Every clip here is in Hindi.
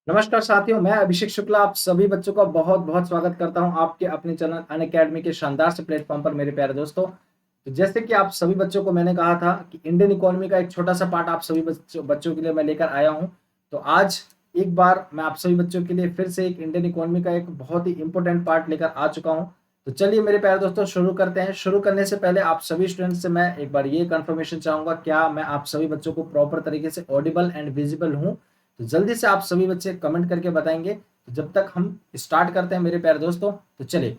नमस्कार साथियों, मैं अभिषेक शुक्ला आप सभी बच्चों का बहुत बहुत स्वागत करता हूं आपके अपने चैनल अनअकैडमी के शानदार से प्लेटफॉर्म पर। मेरे प्यारे दोस्तों, तो जैसे कि आप सभी बच्चों को मैंने कहा था कि इंडियन इकोनॉमी का एक छोटा सा पार्ट आप सभी बच्चों के लिए मैं लेकर आया हूं। तो आज एक बार मैं आप सभी बच्चों के लिए फिर से एक इंडियन इकोनॉमी का एक बहुत ही इंपॉर्टेंट पार्ट लेकर आ चुका हूं। तो चलिए मेरे प्यारे दोस्तों, शुरू करते हैं। शुरू करने से पहले आप सभी स्टूडेंट्स से मैं एक बार ये कंफर्मेशन चाहूंगा, क्या मैं आप सभी बच्चों को प्रॉपर तरीके से ऑडिबल एंड विजिबल हूं? तो जल्दी से आप सभी बच्चे कमेंट करके बताएंगे। तो जब तक हम स्टार्ट करते हैं मेरे प्यारे दोस्तों, तो चलिए।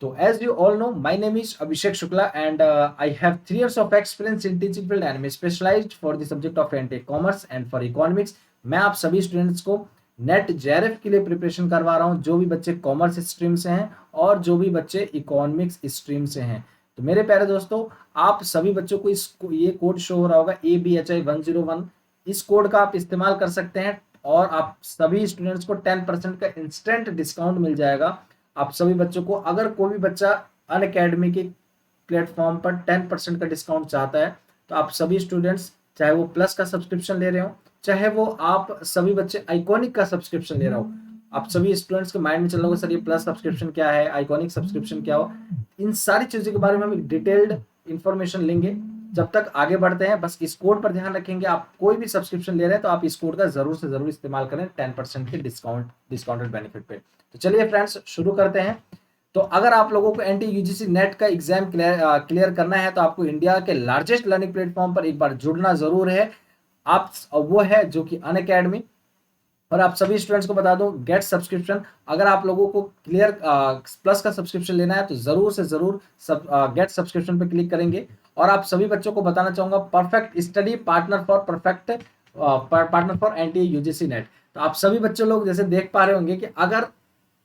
तो as you all know, my name is Abhishek Shukla and I have 3 years of experience in teaching field and specialised for the subject of anti commerce and for economics. मैं आप सभी स्टूडेंट्स को नेट जेआरएफ के लिए प्रिपरेशन करवा रहा हूं, जो भी बच्चे कॉमर्स स्ट्रीम से हैं और जो भी बच्चे इकोनॉमिक्स स्ट्रीम से हैं। तो मेरे प्यारे दोस्तों, आप सभी बच्चों को ये कोड शो हो रहा होगा ABHI 101। इस कोड का आप इस्तेमाल कर सकते हैं और आप सभी स्टूडेंट्स को 10% का इंस्टेंट डिस्काउंट मिल जाएगा। आप सभी बच्चों को, अगर कोई भी बच्चा अनअकैडमी के प्लेटफॉर्म पर 10% का डिस्काउंट चाहता है, तो आप सभी स्टूडेंट्स, चाहे वो प्लस का सब्सक्रिप्शन ले रहे हो, चाहे वो आप सभी बच्चे आइकॉनिक का सब्सक्रिप्शन ले रहा हो, आप सभी स्टूडेंट्स के माइंड में चल रहा होगा सर ये प्लस सब्सक्रिप्शन क्या है, आइकॉनिक सब्सक्रिप्शन क्या हो। इन सारी चीजों के बारे में हम एक डिटेल्ड इंफॉर्मेशन लेंगे। जब तक आगे बढ़ते हैं, बस इस कोड पर ध्यान रखेंगे। आप कोई भी सब्सक्रिप्शन ले रहे हैं तो आप इस कोड का जरूर से जरूर इस्तेमाल करें 10% के डिस्काउंटेड बेनिफिट पे। तो चलिए फ्रेंड्स, शुरू करते हैं। तो अगर आप लोगों को एनटी यूजीसी नेट का एग्जाम क्लियर करना है, तो आपको इंडिया के लार्जेस्ट लर्निंग प्लेटफॉर्म पर एक बार जुड़ना जरूर है। आप वो है जो कि अनअकैडमी। और आप सभी स्टूडेंट्स को बता दूं, गेट सब्सक्रिप्शन, अगर आप लोगों को क्लियर प्लस का सब्सक्रिप्शन लेना है तो जरूर से जरूर गेट सब्सक्रिप्शन पे क्लिक करेंगे। और आप सभी बच्चों को बताना चाहूंगा, perfect study partner for NTA UGC net. तो आप सभी बच्चे लोग जैसे देख पा रहे होंगे कि अगर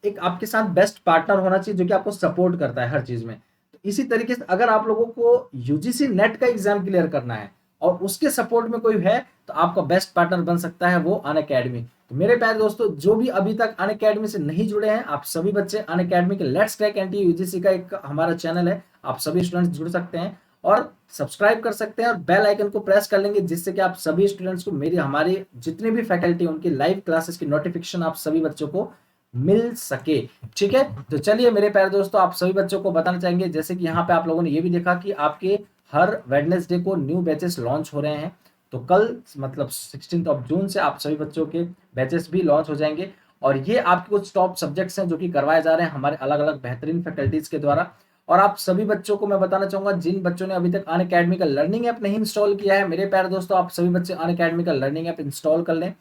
एक आपके साथ बेस्ट पार्टनर होना चाहिए जो कि आपको सपोर्ट करता है हर चीज में, तो इसी तरीके से अगर आप लोगों को यूजीसी नेट का एग्जाम क्लियर करना है और उसके सपोर्ट में कोई है, तो आपका बेस्ट पार्टनर बन सकता है वो अनअकैडमी। तो मेरे प्यारे दोस्तों, जो भी अभी तक अनअकैडमी से नहीं जुड़े हैं, आप सभी बच्चे अनअकैडमी के लेट्स क्रैक एनटी यूजीसी का एक हमारा चैनल है, आप सभी स्टूडेंट्स जुड़ सकते हैं और सब्सक्राइब कर सकते हैं और बेल आइकन को प्रेस कर लेंगे, जिससे कि आप सभी स्टूडेंट्स को मेरी हमारी जितनी भी फैकल्टी उनकी लाइव क्लासेस की नोटिफिकेशन आप सभी बच्चों को मिल सके। ठीक है, तो चलिए मेरे प्यारे दोस्तों, आप सभी बच्चों को बताना चाहेंगे, जैसे कि यहाँ पे आप लोगों ने ये भी देखा कि आपके हर वेडनेसडे को न्यू बैचेस लॉन्च हो रहे हैं। तो कल मतलब 16 जून से आप सभी बच्चों के बैचेस भी लॉन्च हो जाएंगे। और ये आपके कुछ टॉप सब्जेक्ट्स हैं जो कि करवाए जा रहे हैं हमारे अलग अलग बेहतरीन फैकल्टीज के द्वारा। और आप सभी बच्चों को मैं बताना चाहूंगा, जिन बच्चों ने अभी तक अनअकैडमी का लर्निंग ऐप नहीं इंस्टॉल किया है, मेरे प्यारे दोस्तों, आप सभी बच्चे अनअकैडमी का लर्निंग ऐप इंस्टॉल कर लें।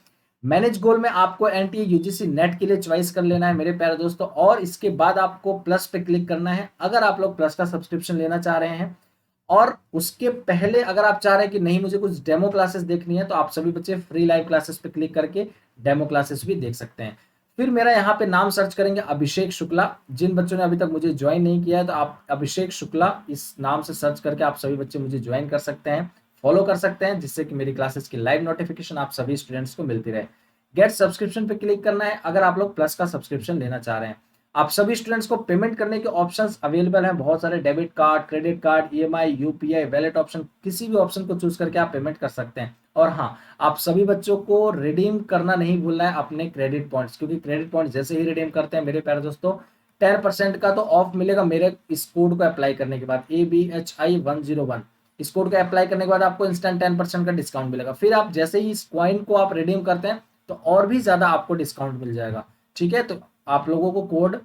मैनेज गोल में आपको एनटीए यूजीसी नेट के लिए चॉइस कर लेना है मेरे प्यारे दोस्तों, और इसके बाद आपको प्लस पे क्लिक करना है अगर आप लोग प्लस का सब्सक्रिप्शन लेना चाह रहे हैं। और उसके पहले अगर आप चाह रहे हैं कि नहीं मुझे कुछ डेमो क्लासेस देखनी है, तो आप सभी बच्चे फ्री लाइव क्लासेस पे क्लिक करके डेमो क्लासेस भी देख सकते हैं। फिर मेरा यहाँ पे नाम सर्च करेंगे अभिषेक शुक्ला। जिन बच्चों ने अभी तक मुझे ज्वाइन नहीं किया है, तो आप अभिषेक शुक्ला इस नाम से सर्च करके आप सभी बच्चे मुझे ज्वाइन कर सकते हैं, फॉलो कर सकते हैं, जिससे कि मेरी क्लासेस की लाइव नोटिफिकेशन आप सभी स्टूडेंट्स को मिलती रहे। गेट सब्सक्रिप्शन पे क्लिक करना है अगर आप लोग प्लस का सब्सक्रिप्शन लेना चाह रहे हैं। आप सभी स्टूडेंट्स को पेमेंट करने के ऑप्शंस अवेलेबल हैं बहुत सारे, debit card, credit card, EMI, UPI, wallet option, किसी भी ऑप्शन को चूज करके आप पेमेंट कर सकते हैं। और हाँ, आप सभी बच्चों को रिडीम करना नहीं भूलना है अपने क्रेडिट पॉइंट्स, क्योंकि क्रेडिट पॉइंट जैसे ही रिडीम करते हैं मेरे प्यारे दोस्तों, 10% का तो ऑफ मिलेगा मेरे इस कोड को अप्लाई करने के बाद, ABHI 101। इस कोड को अप्लाई करने के बाद आपको इंस्टेंट 10% का डिस्काउंट मिलेगा। फिर आप जैसे ही इस कॉइन को आप रिडीम करते हैं तो और भी ज्यादा आपको डिस्काउंट मिल जाएगा। ठीक है, तो आप लोगों को कोड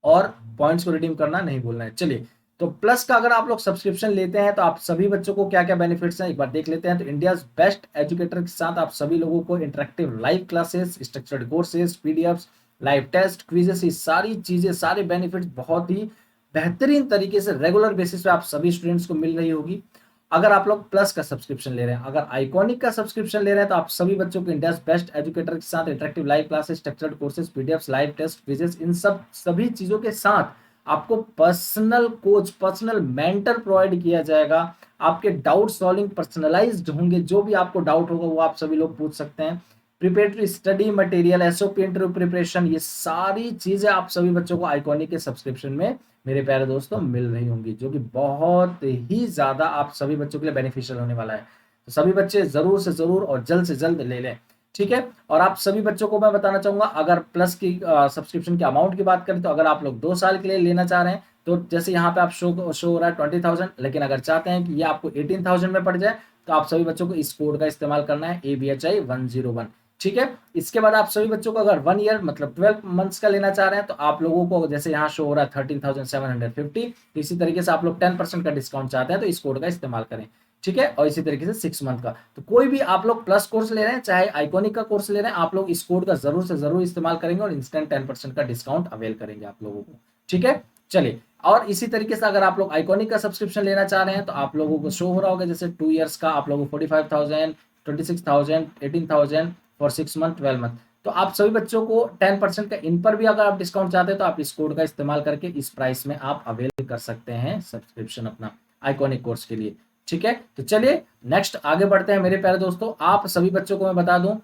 और पॉइंट्स को रिडीम करना नहीं भूलना है। चलिए, तो प्लस का अगर आप लोग सब्सक्रिप्शन लेते हैं तो आप सभी बच्चों को क्या क्या बेनिफिट्स हैं एक बार देख लेते हैं। तो इंडिया बेस्ट एजुकेटर के साथ आप सभी लोगों को interactive live classes, structured courses, PDFs, live test, quizzes, ये सारी चीजें, सारे बेनिफिट्स बहुत ही बेहतरीन तरीके से रेगुलर बेसिस पे आप सभी स्टूडेंट्स को मिल रही होगी अगर आप लोग प्लस का सब्सक्रिप्शन ले रहे हैं। अगर आइकॉनिक का सब्सक्रिप्शन ले रहे हैं तो आप सभी बच्चों को इंडिया बेस्ट एजुकेटर के साथ interactive live classes, structured courses, PDFs, live test, quizzes, इन सभी चीजों के साथ आपको personal coach, personal mentor provide किया जाएगा। आपके डाउट सॉल्विंग पर्सनलाइज्ड होंगे, जो भी आपको डाउट होगा वो आप सभी लोग पूछ सकते हैं। Preparatory study material, SOP interview preparation, ये सारी चीजें आप सभी बच्चों को आइकॉनिक के सब्सक्रिप्शन में मेरे प्यारे दोस्तों मिल रही होंगी, जो कि बहुत ही ज्यादा आप सभी बच्चों के लिए बेनिफिशियल होने वाला है। तो सभी बच्चे जरूर से जरूर और जल्द से जल्द ले लें। ठीक है। और आप सभी बच्चों को मैं बताना चाहूंगा, अगर प्लस की सब्सक्रिप्शन के अमाउंट की बात करें तो अगर आप लोग 2 साल के लिए लेना चाह रहे हैं तो जैसे यहाँ पे आप शो हो रहा है 20,000, लेकिन अगर चाहते हैं कि ये आपको 18,000 में पड़ जाए तो आप सभी बच्चों को इस कोड का इस्तेमाल करना है ABHI101। ठीक है। इसके बाद आप सभी बच्चों को अगर 1 ईयर मतलब 12 मंथ्स का लेना चाह रहे हैं तो आप लोगों को जैसे यहाँ शो हो रहा है 13,750, तो इसी तरीके से आप लोग 10% का डिस्काउंट चाहते हैं तो इस कोड का इस्तेमाल करें। ठीक है। और इसी तरीके से 6 मंथ का, तो कोई भी आप लोग प्लस कोर्स ले रहे हैं चाहे आइकॉनिक का कोर्स ले रहे हैं, आप लोग इस कोड का जरूर से जरूर इस्तेमाल करेंगे और इंस्टेंट 10% का डिस्काउंट अवेल करेंगे आप लोगों को। ठीक है। चलिए, और इसी तरीके से अगर आप लोग आइकॉनिक का सब्सक्रिप्शन लेना चाह रहे हैं तो आप लोगों को शो हो रहा होगा जैसे 2 ईयर्स का आप लोगों को 45,000, 26,000, 18,000 फॉर 6 मंथ, 12 मंथ। तो आप सभी बच्चों को 10% का इन पर भी अगर आप डिस्काउंट चाहते हैं तो आप इस कोड का इस्तेमाल करके इस प्राइस में आप अवेल कर सकते हैं सब्सक्रिप्शन अपना आइकॉनिक कोर्स के लिए। ठीक है। तो चलिए नेक्स्ट आगे बढ़ते हैं मेरे प्यारे दोस्तों। आप सभी बच्चों को मैं बता दूं,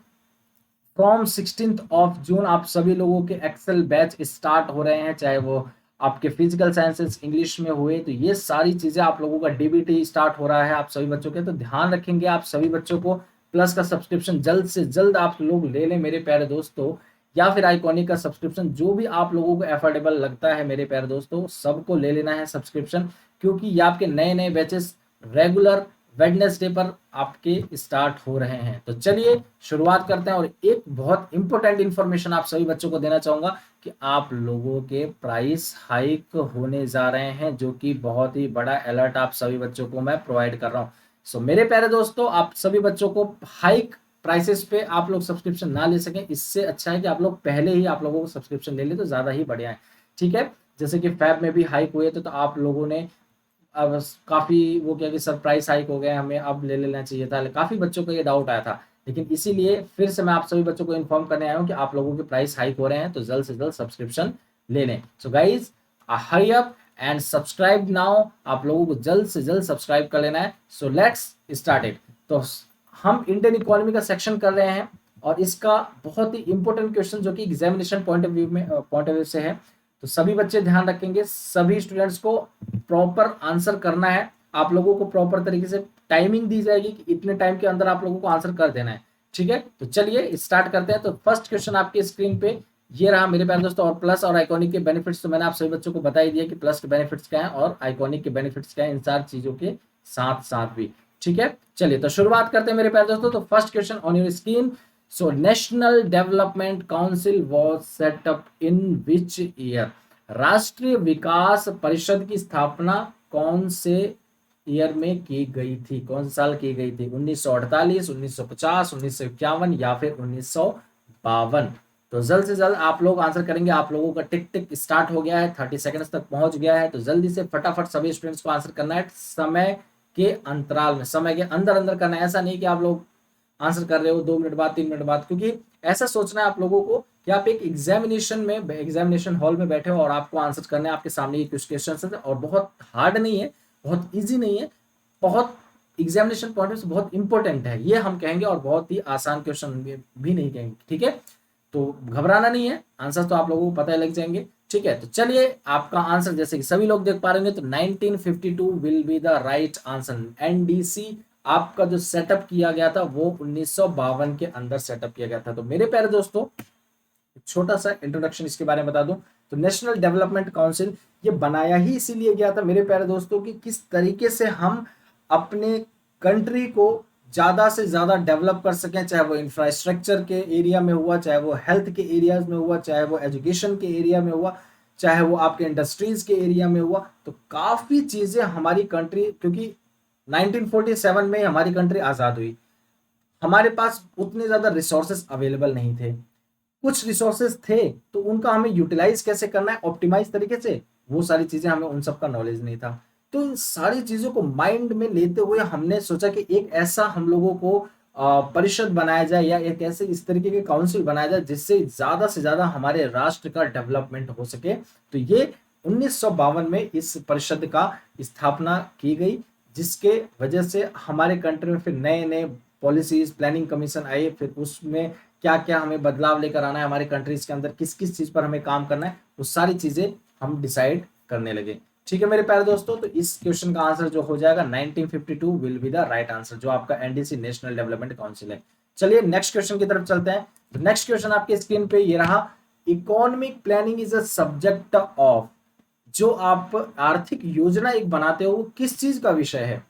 फ्रॉम 16 जून आप सभी लोगों के एक्सेल बैच स्टार्ट हो रहे हैं, चाहे वो आपके फिजिकल साइंसेस इंग्लिश में हुए, तो ये सारी चीजें आप लोगों का डीबीटी स्टार्ट हो रहा है आप सभी बच्चों के, तो ध्यान रखेंगे आप सभी बच्चों को प्लस का सब्सक्रिप्शन जल्द से जल्द आप लोग ले लें मेरे प्यारे दोस्तों, या फिर आइकॉनिक का सब्सक्रिप्शन, जो भी आप लोगों को एफोर्डेबल लगता है मेरे प्यारे दोस्तों, सबको ले लेना है सब्सक्रिप्शन, क्योंकि ये आपके नए नए बैचेस रेगुलर वेडनेसडे पर आपके स्टार्ट हो रहे हैं। तो चलिए शुरुआत करते हैं, और एक बहुत इंपॉर्टेंट इंफॉर्मेशन आप सभी बच्चों को देना चाहूंगा कि आप लोगों के प्राइस हाइक होने जा रहे हैं, जो कि बहुत ही बड़ा अलर्ट आप सभी बच्चों को मैं प्रोवाइड कर रहा हूं। सो मेरे प्यारे दोस्तों, आप सभी बच्चों को हाइक प्राइसेस पे आप लोग सब्सक्रिप्शन ना ले सकें, इससे अच्छा है कि आप लोग पहले ही आप लोगों को सब्सक्रिप्शन ले ले तो ज्यादा ही बढ़िया है। ठीक है। जैसे कि फैब में भी हाइक हुए थे तो आप लोगों ने अब काफी वो क्या कि सरप्राइज हाइक हो गया, हमें अब ले लेना चाहिए था, काफी बच्चों को ये डाउट आया था, लेकिन इसीलिए फिर से मैं आप सभी बच्चों को इन्फॉर्म करने आया हूँ कि आप लोगों के प्राइस हाइक हो रहे हैं तो जल्द से जल्द सब्सक्रिप्शन ले लें। So guys hurry up and subscribe now, आप लोगों को जल्द से जल्द सब्सक्राइब कर लेना है। So let's start it. तो हम इंडियन इकोनॉमी का सेक्शन कर रहे हैं और इसका बहुत ही इंपॉर्टेंट क्वेश्चन जो कि एग्जामिनेशन पॉइंट ऑफ व्यू से है, तो सभी बच्चे ध्यान रखेंगे, सभी स्टूडेंट्स को प्रॉपर आंसर करना है। आप लोगों को प्रॉपर तरीके से टाइमिंग दी जाएगी कि इतने टाइम के अंदर आप लोगों को आंसर कर देना है। ठीक है। तो चलिए स्टार्ट करते हैं। तो फर्स्ट क्वेश्चन आपके स्क्रीन पे ये रहा मेरे प्यारे दोस्तों। और प्लस और आइकॉनिक के बेनिफिट्स तो मैंने आप सभी बच्चों को बता ही दिया कि प्लस के बेनिफिट्स क्या है और आइकॉनिक के बेनिफिट्स क्या है, इन चार चीजों के साथ साथ भी। ठीक है। चलिए तो शुरुआत करते हैं मेरे प्यारे दोस्तों। तो first question on your screen, so national development council was set up in which year? राष्ट्रीय विकास परिषद की स्थापना कौन से ईयर में की गई थी, कौन से साल की गई थी? 1948, 1950, 1951 या फिर 1952? तो जल्द से जल्द आप लोग आंसर करेंगे। आप लोगों का टिक टिक स्टार्ट हो गया है, 30 सेकंड्स तक पहुंच गया है, तो जल्दी से फटाफट सभी स्टूडेंट्स को आंसर करना है समय के अंतराल में, समय के अंदर अंदर करना है। ऐसा नहीं कि आप लोग आंसर कर रहे हो 2 मिनट बाद 3 मिनट बाद, क्योंकि ऐसा सोचना है आप लोगों को कि आप एक एग्जामिनेशन हॉल में बैठे हो और आपको आंसर करने आपके सामने ये क्वेश्चन है, और बहुत हार्ड नहीं है, बहुत इजी नहीं है, बहुत एग्जामिनेशन पॉइंट से बहुत इंपॉर्टेंट है ये हम कहेंगे, और बहुत ही आसान क्वेश्चन भी नहीं कहेंगे। ठीक है। तो घबराना नहीं है, आंसर तो आप लोगों को पता लग जाएंगे। ठीक है। तो चलिए आपका आंसर जैसे कि सभी लोग देख पा रहे हैं तो 1952 will be the right answer. NDC आपका जो सेटअप किया गया था वो 1952 के अंदर सेटअप किया गया था। तो मेरे प्यारे दोस्तों, छोटा सा इंट्रोडक्शन इसके बारे में बता दूं, तो नेशनल डेवलपमेंट काउंसिल ये बनाया ही इसीलिए गया था मेरे प्यारे दोस्तों कि किस तरीके से हम अपने कंट्री को ज्यादा से ज्यादा डेवलप कर सकें, चाहे वो इंफ्रास्ट्रक्चर के एरिया में हुआ, चाहे वो हेल्थ के एरियाज में हुआ, चाहे वो एजुकेशन के एरिया में हुआ, चाहे वो आपके इंडस्ट्रीज के एरिया में हुआ। तो काफी चीजें हमारी कंट्री, क्योंकि 1947 में हमारी कंट्री आजाद हुई, हमारे पास उतने ज्यादा रिसोर्सेस अवेलेबल नहीं थे, कुछ रिसोर्सेस थे तो उनका हमें यूटिलाइज कैसे करना है ऑप्टिमाइज तरीके से, वो सारी चीजें हमें उन सब का नॉलेज नहीं था। तो इन सारी चीजों को माइंड में लेते हुए हमने सोचा कि एक ऐसा हम लोगों को परिषद बनाया जाए या एक ऐसे इस तरीके के काउंसिल बनाया जाए जिससे ज्यादा से ज्यादा हमारे राष्ट्र का डेवलपमेंट हो सके। तो ये 1952 में इस परिषद का स्थापना की गई, जिसके वजह से हमारे कंट्री में फिर नए नए पॉलिसीज प्लानिंग कमीशन आए, फिर उसमें क्या क्या हमें बदलाव लेकर आना है हमारे कंट्रीज के अंदर, किस किस चीज पर हमें काम करना है, वो सारी चीजें हम डिसाइड करने लगे। ठीक है मेरे प्यारे दोस्तों, तो इस क्वेश्चन का आंसर जो हो जाएगा 1952 will be the right answer, जो आपका एनडीसी नेशनल डेवलपमेंट काउंसिल है। चलिए नेक्स्ट क्वेश्चन की तरफ चलते हैं। तो नेक्स्ट क्वेश्चन आपके स्क्रीन पे ये रहा, economic planning is a subject of, जो आप आर्थिक योजना एक बनाते हो वो किस चीज का विषय है?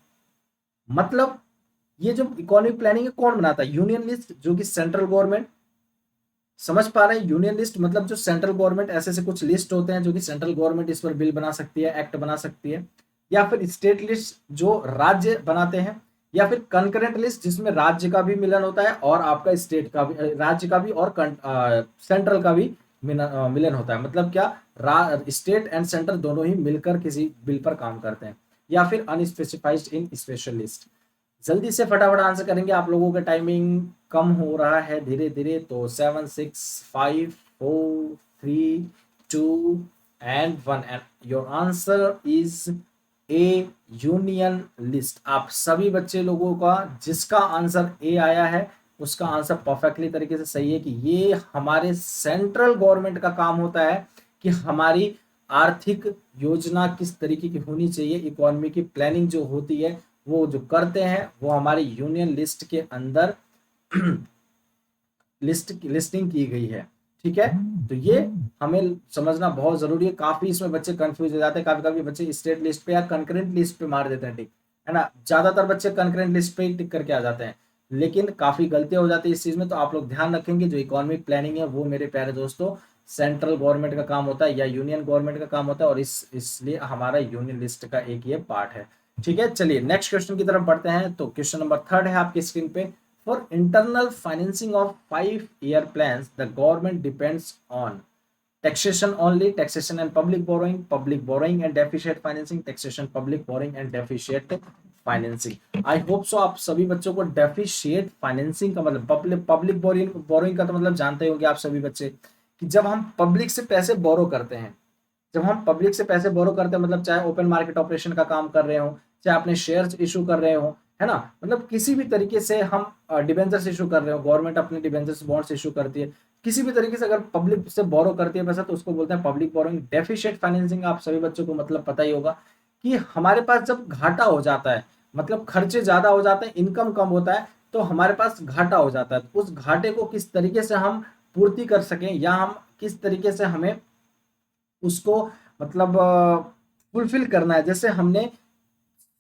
मतलब ये जो इकोनॉमिक प्लानिंग है कौन बनाता है? यूनियन लिस्ट, जो कि सेंट्रल गवर्नमेंट, समझ पा रहे हैं? यूनियन लिस्ट मतलब जो सेंट्रल गवर्नमेंट, ऐसे ऐसे कुछ लिस्ट होते हैं जो कि सेंट्रल गवर्नमेंट इस पर बिल बना सकती है, एक्ट बना सकती है। या फिर स्टेट लिस्ट जो राज्य बनाते हैं, या फिर कंकरेंट लिस्ट जिसमें राज्य का भी मिलन होता है और आपका स्टेट का भी, राज्य का भी और सेंट्रल का भी मिलन होता है। मतलब क्या, स्टेट एंड सेंट्रल दोनों ही मिलकर किसी बिल पर काम करते हैं। या फिर अनस्पेसिफाइड इन स्पेशल लिस्ट। जल्दी से फटाफट आंसर करेंगे, आप लोगों का टाइमिंग कम हो रहा है धीरे धीरे। तो 7 6 5 4 3 2 and 1 and your answer is a, union list. आप सभी बच्चे लोगों का जिसका आंसर ए आया है उसका आंसर परफेक्टली तरीके से सही है कि ये हमारे सेंट्रल गवर्नमेंट का काम होता है कि हमारी आर्थिक योजना किस तरीके की होनी चाहिए, इकोनॉमी की प्लानिंग जो होती है वो जो करते हैं वो हमारी यूनियन लिस्ट के अंदर लिस्टिंग की गई है। ठीक है, तो ये हमें समझना बहुत जरूरी है। काफी इसमें बच्चे कंफ्यूज हो जाते हैं, काफी काफी बच्चे स्टेट लिस्ट पे या कंकरेंट लिस्ट पे मार देते हैं टिक, है ना। ज्यादातर बच्चे कंकरेंट लिस्ट पे ही टिक करके आ जाते हैं, लेकिन काफी गलतियां हो जाती है इस चीज में। तो आप लोग ध्यान रखेंगे, जो इकोनॉमिक प्लानिंग है वो मेरे प्यारे दोस्तों सेंट्रल गवर्नमेंट का काम होता है या यूनियन गवर्नमेंट का काम होता है, और इसलिए हमारा यूनियन लिस्ट का एक ये पार्ट है। ठीक है, चलिए नेक्स्ट क्वेश्चन की तरफ बढ़ते हैं। तो क्वेश्चन नंबर 3 है आपकी स्क्रीन पे। For internal financing of 5-year plans, the government depends on taxation only, taxation and public borrowing and deficit financing, taxation, public borrowing and deficit financing. I hope so आप सभी बच्चों को deficit financing का मतलब public borrowing का तो मतलब जानते ही होंगे आप सभी बच्चे कि जब हम पब्लिक से पैसे बोरो करते हैं, जब हम पब्लिक से पैसे बोरो करते हैं मतलब चाहे ओपन मार्केट ऑपरेशन का काम कर रहे हो, चाहे अपने शेयर्स इशू कर रहे हो, है ना, मतलब किसी भी तरीके से हम डिबेंचर्स इशू कर रहे हो, गवर्नमेंट अपने डिबेंचर्स बॉन्ड्स इशू करती है, किसी भी तरीके से अगर पब्लिक से बोरो करती है पैसा तो उसको बोलते हैं पब्लिक बोरोइंग। डेफिशिएट फाइनेंसिंग आप सभी बच्चों को मतलब पता ही होगा कि हमारे पास जब घाटा हो जाता है, मतलब खर्चे ज्यादा हो जाते हैं, इनकम कम होता है, तो हमारे पास घाटा हो जाता है। तो उस घाटे को किस तरीके से हम पूर्ति कर सकें या हम किस तरीके से हमें उसको मतलब फुलफिल करना है। जैसे हमने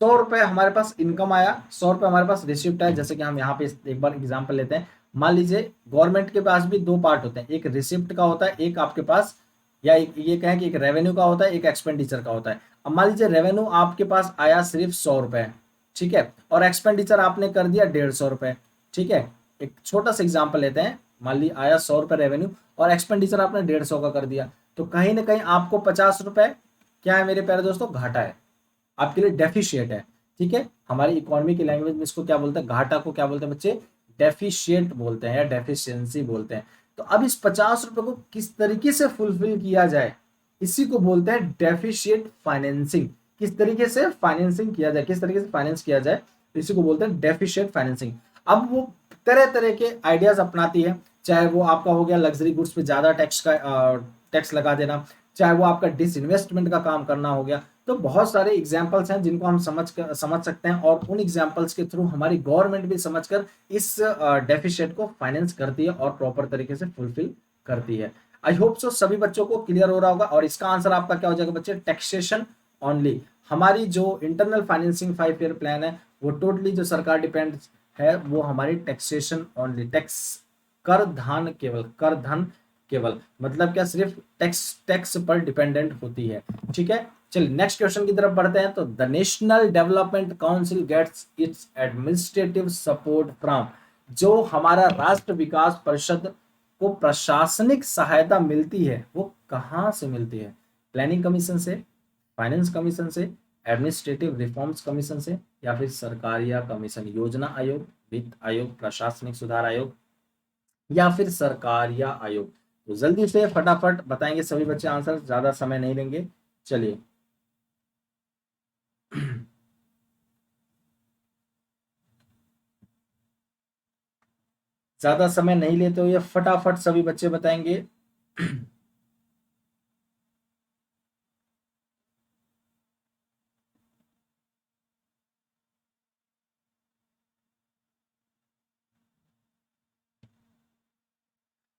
100 रुपए हमारे पास इनकम आया, 100 रुपए हमारे पास रिसिप्ट है, जैसे कि हम यहाँ पे एक बार एग्जांपल लेते हैं। मान लीजिए गवर्नमेंट के पास भी दो पार्ट होते हैं, एक रिसिप्ट का होता है, एक आपके पास, या एक ये कहें कि एक रेवेन्यू का होता है, एक एक्सपेंडिचर का होता है। अब मान लीजिए रेवेन्यू आपके पास आया सिर्फ 100 रुपए, ठीक है, और एक्सपेंडिचर आपने कर दिया 150 रुपए। ठीक है, एक छोटा सा एग्जाम्पल लेते हैं, मान ली आया 100 रुपए रेवेन्यू और एक्सपेंडिचर आपने 150 का कर दिया, तो कहीं ना कहीं आपको 50 रुपए क्या है मेरे प्यारे दोस्तों, घाटा है, आपके लिए डेफिशिएट है। ठीक है, हमारी इकोनॉमी की लैंग्वेज में इसको क्या बोलते हैं, घाटा को क्या बोलते हैं बच्चे, डेफिशिएंट बोलते हैं या डेफिशिएंसी बोलते हैं। तो अब इस 50 रुपए को किस तरीके से फुलफिल किया जाए, इसी को बोलते हैं डेफिशिएंट फाइनेंसिंग। किस तरीके से फाइनेंसिंग किया जाए, किस तरीके से फाइनेंस किया जाए, इसी को बोलते हैं डेफिशिएंट फाइनेंसिंग। अब वो तरह तरह के आइडियाज अपनाती है, चाहे वो आपका हो गया लग्जरी गुड्स पे ज्यादा टैक्स लगा देना, चाहे वो आपका डिसइन्वेस्टमेंट का काम करना हो गया। तो बहुत सारे एग्जाम्पल्स हैं जिनको हम समझ सकते हैं, और उन एग्जाम्पल्स के थ्रू हमारी गवर्नमेंट भी समझकर इस डेफिशिएट को फाइनेंस करती है और प्रॉपर तरीके से फुलफिल करती है। आई होप सो सभी बच्चों को क्लियर हो रहा होगा, और इसका आंसर आपका क्या हो जाएगा बच्चे, टैक्सेशन ओनली। हमारी जो इंटरनल फाइनेंसिंग 5 ईयर प्लान है वो टोटली जो सरकार डिपेंड है वो हमारी टैक्सेशन ओनली, टैक्स, कर धन केवल, कर धन केवल, मतलब क्या, सिर्फ टैक्स टैक्स पर डिपेंडेंट होती है। ठीक है, चलिए नेक्स्ट क्वेश्चन की तरफ बढ़ते हैं। तो the national development council gets its administrative support from, जो हमारा राष्ट्र विकास परिषद को प्रशासनिक सहायता मिलती है वो कहाँ से मिलती है? प्लानिंग कमीशन से, फाइनेंस कमीशन से, एडमिनिस्ट्रेटिव रिफॉर्म्स कमीशन से, या फिर सरकारिया कमीशन, योजना आयोग, वित्त आयोग, प्रशासनिक सुधार आयोग, या फिर सरकारिया आयोग? तो जल्दी से फटाफट बताएंगे सभी बच्चे आंसर, ज्यादा समय नहीं लेंगे। चलिए ज्यादा समय नहीं लेते हो, ये फटाफट सभी बच्चे बताएंगे।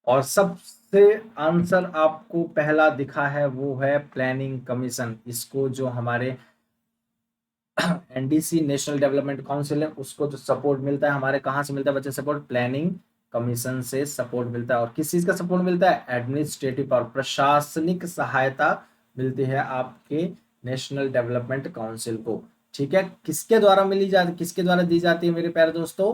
और सबसे आंसर आपको पहला दिखा है वो है प्लानिंग कमीशन। इसको जो हमारे एनडीसी नेशनल डेवलपमेंट काउंसिल है उसको जो सपोर्ट मिलता है हमारे कहाँ से मिलता है बच्चे सपोर्ट? प्लानिंग कमीशन से सपोर्ट मिलता है। और किस चीज का सपोर्ट मिलता है? एडमिनिस्ट्रेटिव और प्रशासनिक सहायता मिलती है आपके नेशनल डेवलपमेंट काउंसिल को। ठीक है, किसके द्वारा किसके द्वारा दी जाती है मेरे प्यारे दोस्तों?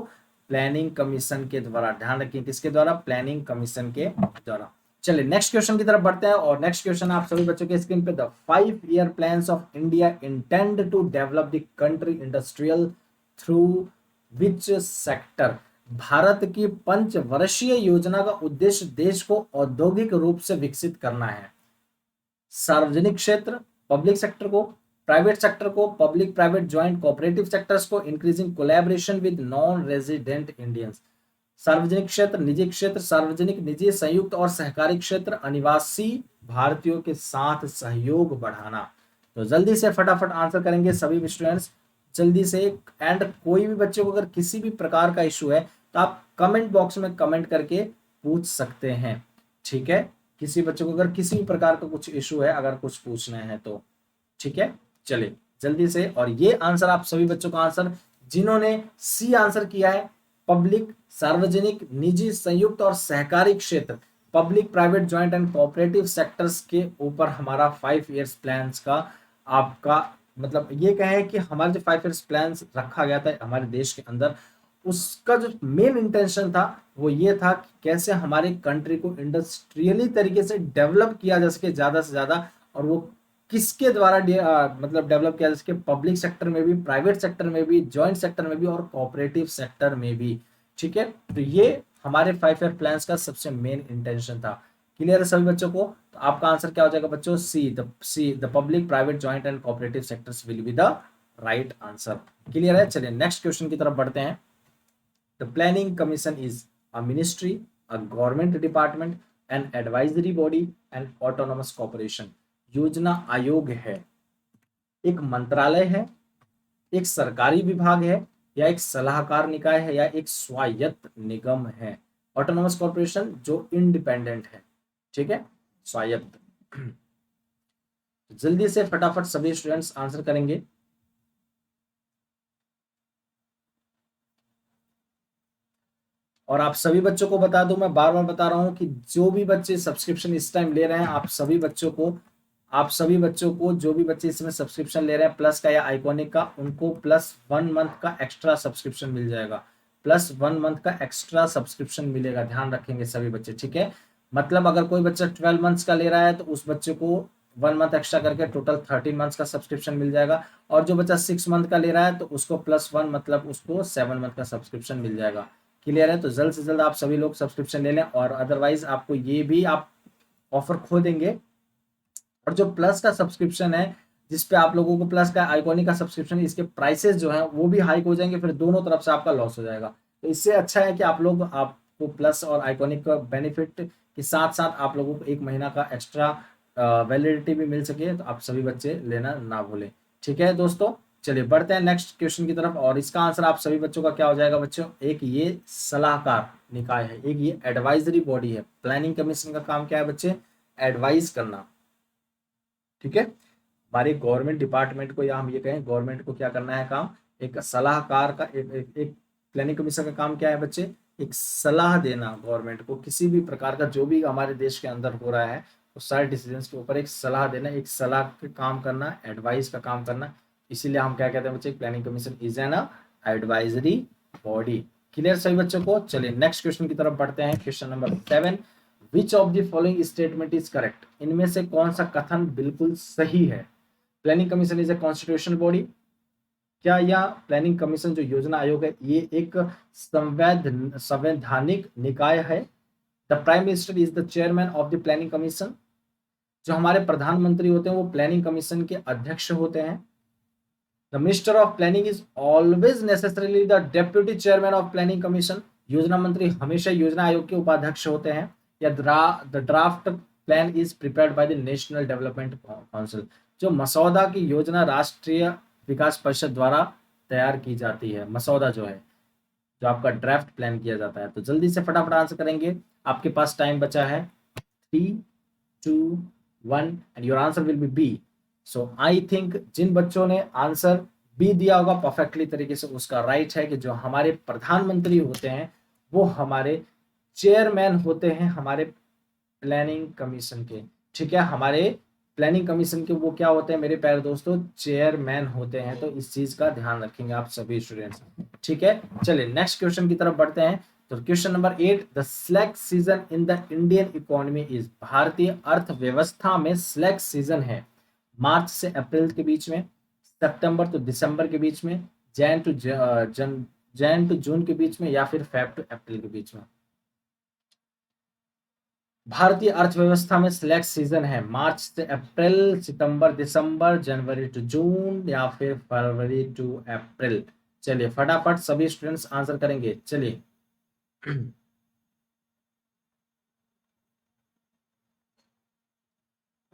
प्लानिंग कमीशन के द्वारा। ध्यान रखिए, किसके द्वारा? प्लानिंग कमीशन के द्वारा। चलिए नेक्स्ट क्वेश्चन की तरफ बढ़ते हैं। और नेक्स्ट क्वेश्चन आप सभी बच्चों के स्क्रीन पे, the 5 year plans of India intend to develop the country industrial through which sector? Bharat की पंचवर्षीय योजना का उद्देश्य देश को औद्योगिक रूप से विकसित करना है। सार्वजनिक क्षेत्र पब्लिक सेक्टर को, प्राइवेट सेक्टर को, public private joint cooperative sectors को, increasing collaboration with non resident Indians. सार्वजनिक क्षेत्र, निजी क्षेत्र, सार्वजनिक निजी संयुक्त और सहकारी क्षेत्र, अनिवासी भारतीयों के साथ सहयोग बढ़ाना। तो जल्दी से फटाफट आंसर करेंगे सभी स्टूडेंट्स, जल्दी से। एंड कोई भी बच्चे को अगर किसी भी प्रकार का इशू है तो आप कमेंट बॉक्स में कमेंट करके पूछ सकते हैं। ठीक है, किसी बच्चे को अगर किसी भी प्रकार का कुछ इशू है, अगर कुछ पूछना है तो ठीक है। चलिए जल्दी से। और ये आंसर आप सभी बच्चों का आंसर जिन्होंने सी आंसर किया है, पब्लिक, सार्वजनिक, निजी, संयुक्त और सहकारी क्षेत्र, public private joint and cooperative sectors के ऊपर हमारा 5 years प्लान्स का आपका मतलब ये कहें कि हमारे जो 5 years प्लान्स रखा गया था हमारे देश के अंदर, उसका जो मेन इंटेंशन था वो ये था कि कैसे हमारे कंट्री को इंडस्ट्रियली तरीके से डेवलप किया जा सके ज्यादा से ज्यादा। और वो किसके द्वारा मतलब डेवलप किया जा सके? पब्लिक सेक्टर में भी, प्राइवेट सेक्टर में भी, जॉइंट सेक्टर में भी और कोऑपरेटिव सेक्टर में भी। ठीक है, तो ये हमारे 5 year प्लान्स का सबसे मेन इंटेंशन था। क्लियर है सभी बच्चों को? तो आपका आंसर क्या हो जाएगा बच्चों? The public private joint and cooperative sectors will be the right answer. Clear है? चलिए नेक्स्ट क्वेश्चन की तरफ बढ़ते हैं। The planning commission is a ministry, a government department, an advisory body and autonomous corporation. योजना आयोग है, एक मंत्रालय है, एक सरकारी विभाग है, या एक सलाहकार निकाय है, या एक स्वायत्त निगम है। ऑटोनोमस कॉर्पोरेशन जो इंडिपेंडेंट है। ठीक है, स्वायत्त। जल्दी से फटाफट सभी स्टूडेंट्स आंसर करेंगे। और आप सभी बच्चों को बता दूं, मैं बार बार बता रहा हूं कि जो भी बच्चे सब्सक्रिप्शन इस टाइम ले रहे हैं, आप सभी बच्चों को जो भी बच्चे इसमें सब्सक्रिप्शन ले रहे हैं प्लस का या आइकॉनिक का, उनको +1 मंथ का एक्स्ट्रा सब्सक्रिप्शन मिल जाएगा। +1 मंथ का एक्स्ट्रा सब्सक्रिप्शन मिलेगा, ध्यान रखेंगे सभी बच्चे। ठीक है, मतलब अगर कोई बच्चा 12 मंथ्स का ले रहा है तो उस बच्चे को 1 मंथ एक्स्ट्रा करके टोटल 13 मंथ्स का सब्सक्रिप्शन मिल जाएगा। और जो बच्चा 6 मंथ का ले रहा है तो उसको +1 मतलब उसको 7 मंथ का सब्सक्रिप्शन मिल जाएगा। क्लियर है? तो जल्द से जल्द आप सभी लोग सब्सक्रिप्शन ले लें, और अदरवाइज आपको ये भी आप ऑफर खो देंगे। और जो प्लस का सब्सक्रिप्शन है, जिसपे आप लोगों को प्लस का आइकॉनिक का सब्सक्रिप्शन, इसके प्राइसेस जो है वो भी हाइक हो जाएंगे, फिर दोनों तरफ से आपका लॉस हो जाएगा। तो इससे अच्छा है कि आपको प्लस और आइकॉनिक का बेनिफिट के साथ साथ आप लोगों को 1 महीना का एक्स्ट्रा वैलिडिटी भी मिल सके, तो आप सभी बच्चे लेना ना भूलें। ठीक है दोस्तों, चलिए बढ़ते हैं नेक्स्ट क्वेश्चन की तरफ। और इसका आंसर आप सभी बच्चों का क्या हो जाएगा बच्चों? एक ये सलाहकार निकाय है, एक ये एडवाइजरी बॉडी है। प्लानिंग कमीशन का काम क्या है बच्चे? एडवाइज करना। ठीक है, हमारे गवर्नमेंट डिपार्टमेंट को, या हम ये कहें गवर्नमेंट को क्या करना है काम? एक सलाहकार का एक प्लानिंग कमीशन का काम क्या है बच्चे? एक सलाह देना गवर्नमेंट को, किसी भी प्रकार का जो भी हमारे देश के अंदर हो रहा है उस सारे डिसीजंस के ऊपर एक सलाह देना, एक सलाह का काम करना, एडवाइस का काम करना। इसीलिए हम क्या कहते हैं बच्चे? Planning commission is an advisory body. Clear सभी बच्चों को? चलिए नेक्स्ट क्वेश्चन की तरफ बढ़ते हैं। Question number 7, which of the following statement is correct? इनमें से कौन सा कथन बिल्कुल सही है? Planning commission is a constitutional body. क्या यह प्लानिंग कमीशन जो योजना आयोग है ये एक संवैधानिक निकाय है? The prime minister is the chairman of the planning commission. जो हमारे प्रधानमंत्री होते हैं वो प्लानिंग कमीशन के अध्यक्ष होते हैं। The minister of planning is always necessarily the deputy chairman of planning commission. योजना मंत्री हमेशा योजना आयोग के उपाध्यक्ष होते हैं। या the draft plan is prepared by the national development council. जो मसौदा की योजना राष्ट्रीय विकास परिषद द्वारा तैयार की जाती है, मसौदा जो है, जो आपका ड्राफ्ट प्लान किया जाता है। तो जल्दी से फटाफट आंसर करेंगे। आपके पास टाइम बचा है 3, 2, 1 and your answer will be B. So I think जिन बच्चों ने आंसर बी दिया होगा परफेक्टली तरीके से, उसका राइट है कि जो हमारे प्रधानमंत्री होते हैं वो हमारे चेयरमैन होते हैं हमारे प्लानिंग कमीशन के। ठीक है, हमारे प्लानिंग कमीशन के वो क्या होते हैं मेरे प्यारे दोस्तों, चेयरमैन होते हैं। तो इस चीज का ध्यान रखेंगे आप सभी स्टूडेंट्स। ठीक है, चलिए नेक्स्ट क्वेश्चन की तरफ बढ़ते हैं। तो question number 8, the slack season in the Indian economy is, भारतीय अर्थव्यवस्था में स्लैक सीजन है मार्च से अप्रैल के बीच में, सितंबर टू दिसंबर के बीच में, जैन टू जून के बीच में, या फिर फेब टू अप्रैल के बीच में। भारतीय अर्थव्यवस्था में स्लैक सीजन है मार्च से अप्रैल, सितंबर दिसंबर, जनवरी टू जून, या फिर फरवरी टू अप्रैल। चलिए फटाफट सभी स्टूडेंट्स आंसर करेंगे। चलिए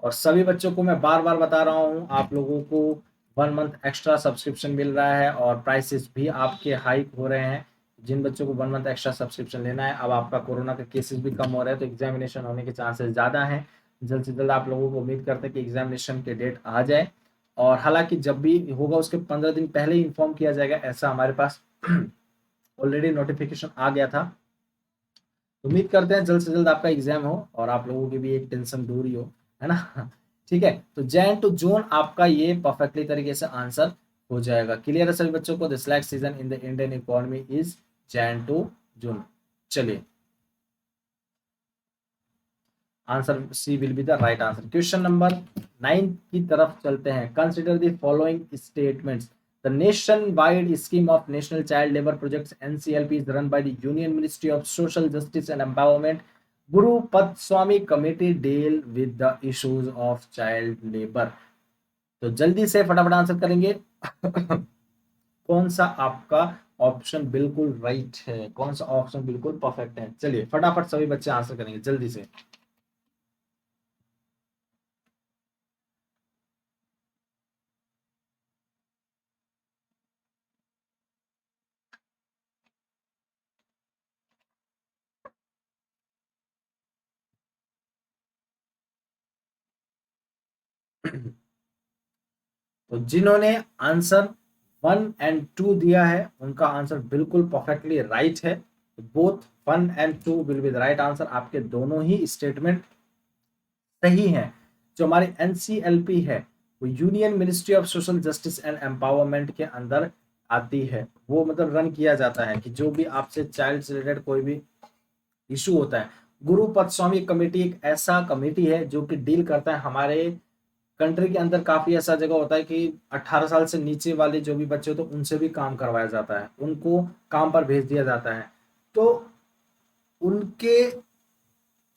और सभी बच्चों को मैं बार बार बता रहा हूं, आप लोगों को 1 मंथ एक्स्ट्रा सब्सक्रिप्शन मिल रहा है और प्राइसेस भी आपके हाइक हो रहे हैं। जिन बच्चों को 1 मंथ एक्स्ट्रा सब्सक्रिप्शन लेना है, अब आपका कोरोना का केसेस भी कम हो रहे हैं तो एग्जामिनेशन होने के चांसेस ज़्यादा हैं। जल्द से जल्द आप लोगों को उम्मीद करते हैं कि एग्जामिनेशन के डेट आ जाए, और हालांकि जब भी होगा उसके 15 दिन पहले ही इन्फॉर्म किया जाएगा, ऐसा हमारे पास ऑलरेडी नोटिफिकेशन आ गया था। उम्मीद करते हैं जल्द से जल्द आपका एग्जाम हो और आप लोगों की भी एक टेंशन दूर ही हो, है ना। ठीक है, तो जैन टू जून आपका ये परफेक्टली तरीके से आंसर हो जाएगा। क्लियर है सभी बच्चों को, the slack season in the Indian economy is Jan to June. चलिए answer C will be the right answer. Question number 9 की तरफ चलते हैं। Consider the following statements, the nationwide scheme of national child labour projects NCLP is run by the Union Ministry of Social Justice and Empowerment. Guru Patswami Committee deal with the issues of child labor. तो जल्दी से फटाफट आंसर करेंगे। कौन सा आपका ऑप्शन बिल्कुल राइट है, कौन सा ऑप्शन बिल्कुल परफेक्ट है? चलिए फटाफट सभी बच्चे आंसर करेंगे जल्दी से। तो जिन्होंने आंसर 1 और 2 दिया है उनका आंसर बिल्कुल परफेक्टली राइट है। बोथ 1 और 2 will be the right answer. आपके दोनों ही स्टेटमेंट सही हैं। जो हमारी NCLP है वो union ministry of social justice and empowerment के अंदर आती है। वो मतलब रन किया जाता है कि जो भी आपसे चाइल्ड से रिलेटेड कोई भी इशू होता है। गुरु पद्स्वामी कमेटी एक ऐसा कमेटी है जो कि डील करता है, हमारे कंट्री के अंदर काफी ऐसा जगह होता है कि 18 साल से नीचे वाले जो भी बच्चे होते हैं उनसे भी काम करवाया जाता है, उनको काम पर भेज दिया जाता है। तो उनके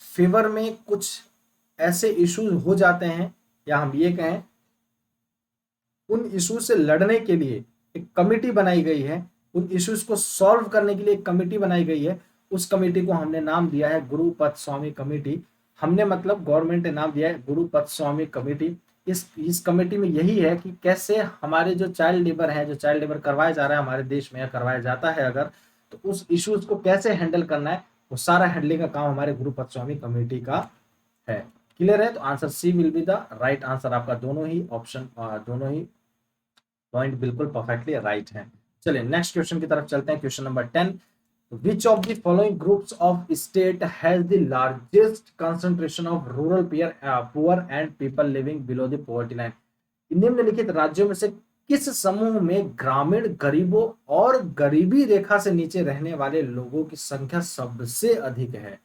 फेवर में कुछ ऐसे इश्यूज हो जाते हैं, या हम ये कहें उन इश्यूज से लड़ने के लिए एक कमेटी बनाई गई है, उन इश्यूज को सॉल्व करने के लिए एक कमेटी बनाई गई है। उस कमेटी को हमने नाम दिया है गुरु पद्स्वामी कमेटी। हमने मतलब गवर्नमेंट ने नाम दिया है गुरु पद्स्वामी कमेटी। इस कमेटी में यही है कि कैसे हमारे जो चाइल्ड लेबर है, जो चाइल्ड लेबर करवाया जा रहा है हमारे देश में या करवाया जाता है अगर, तो उस इश्यूज को कैसे हैंडल करना है, वो सारा हैंडलिंग का काम हमारे गुरु पद्स्वामी कमेटी का है। क्लियर है? तो answer C will be the right answer. आपका दोनों ही ऑप्शन, दोनों ही पॉइंट बिल्कुल परफेक्टली राइट है। चलिए नेक्स्ट क्वेश्चन की तरफ चलते हैं। Question number 10, which of the following groups of state has the largest concentration of rural poor and people living below the poverty line? निम्नलिखित राज्यों में से किस समूह में ग्रामीण गरीबों और गरीबी रेखा से नीचे रहने वाले लोगों की संख्या सबसे अधिक है?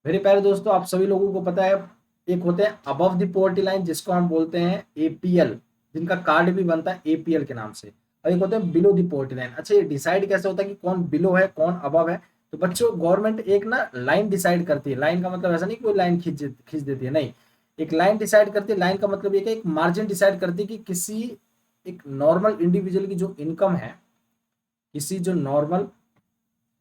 मेरे प्यारे दोस्तों, आप सभी लोगों को पता है, एक होते हैं अबव द पोवर्टी लाइन जिसको हम बोलते हैं APL, जिनका कार्ड भी बनता है APL के नाम से, और एक होते हैं बिलो द पोवर्टी लाइन। अच्छा, ये डिसाइड कैसे होता है कि कौन बिलो है कौन अबव है? तो बच्चों गवर्नमेंट एक ना लाइन डिसाइड करती है। लाइन का मतलब ऐसा नहीं कोई लाइन खींच देती है, नहीं, एक लाइन डिसाइड करती है। लाइन का मतलब ये एक मार्जिन डिसाइड करती है कि किसी एक नॉर्मल इंडिविजुअल की जो इनकम है, किसी जो नॉर्मल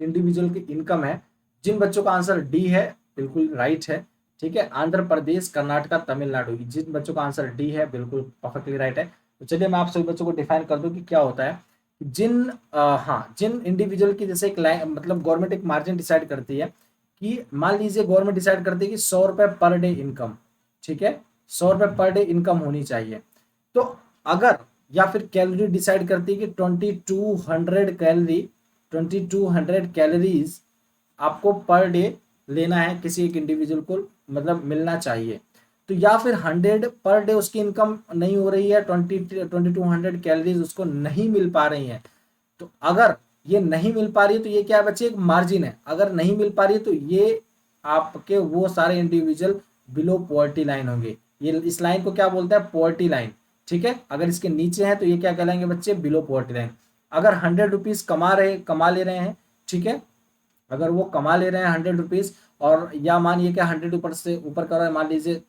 इंडिविजुअल की इनकम है, जिन बच्चों का आंसर डी है बिल्कुल राइट है। ठीक है, आंध्र प्रदेश, कर्नाटका, तमिलनाडु, जिन बच्चों का आंसर डी है बिल्कुल परफेक्टली राइट है। तो चलिए मैं आप सभी बच्चों को डिफाइन कर दूं कि क्या होता है। जिन इंडिविजुअल की जैसे एक लाइन मतलब गवर्नमेंट एक मार्जिन डिसाइड करती है कि मान लीजिए गवर्नमेंट डिसाइड करती है कि 100 रुपए पर डे इनकम, ठीक है, 100 रुपए पर डे इनकम होनी चाहिए। तो अगर, या फिर कैलोरी डिसाइड करती है कि 2200 कैलोरीज आपको पर डे लेना है, किसी एक इंडिविजुअल को मतलब मिलना चाहिए। तो या फिर 100 पर डे उसकी इनकम नहीं हो रही है, 2200 कैलोरीज उसको नहीं मिल पा रही है। तो अगर ये नहीं मिल पा रही है तो ये क्या है बच्चे, एक मार्जिन है। अगर नहीं मिल पा रही है तो ये आपके वो सारे इंडिविजुअल बिलो पॉवर्टी लाइन होंगे। ये इस लाइन को क्या बोलते हैं, पॉवर्टी लाइन, ठीक है। अगर इसके नीचे है तो ये क्या कहलाएंगे बच्चे, बिलो पॉवर्टी लाइन। अगर 100 रुपीज कमा ले रहे हैं, ठीक है, अगर वो कमा ले रहे हैं 100 रुपीज, और या मानिए कि 100 ऊपर से ऊपर कर रहे हैं, मान लीजिए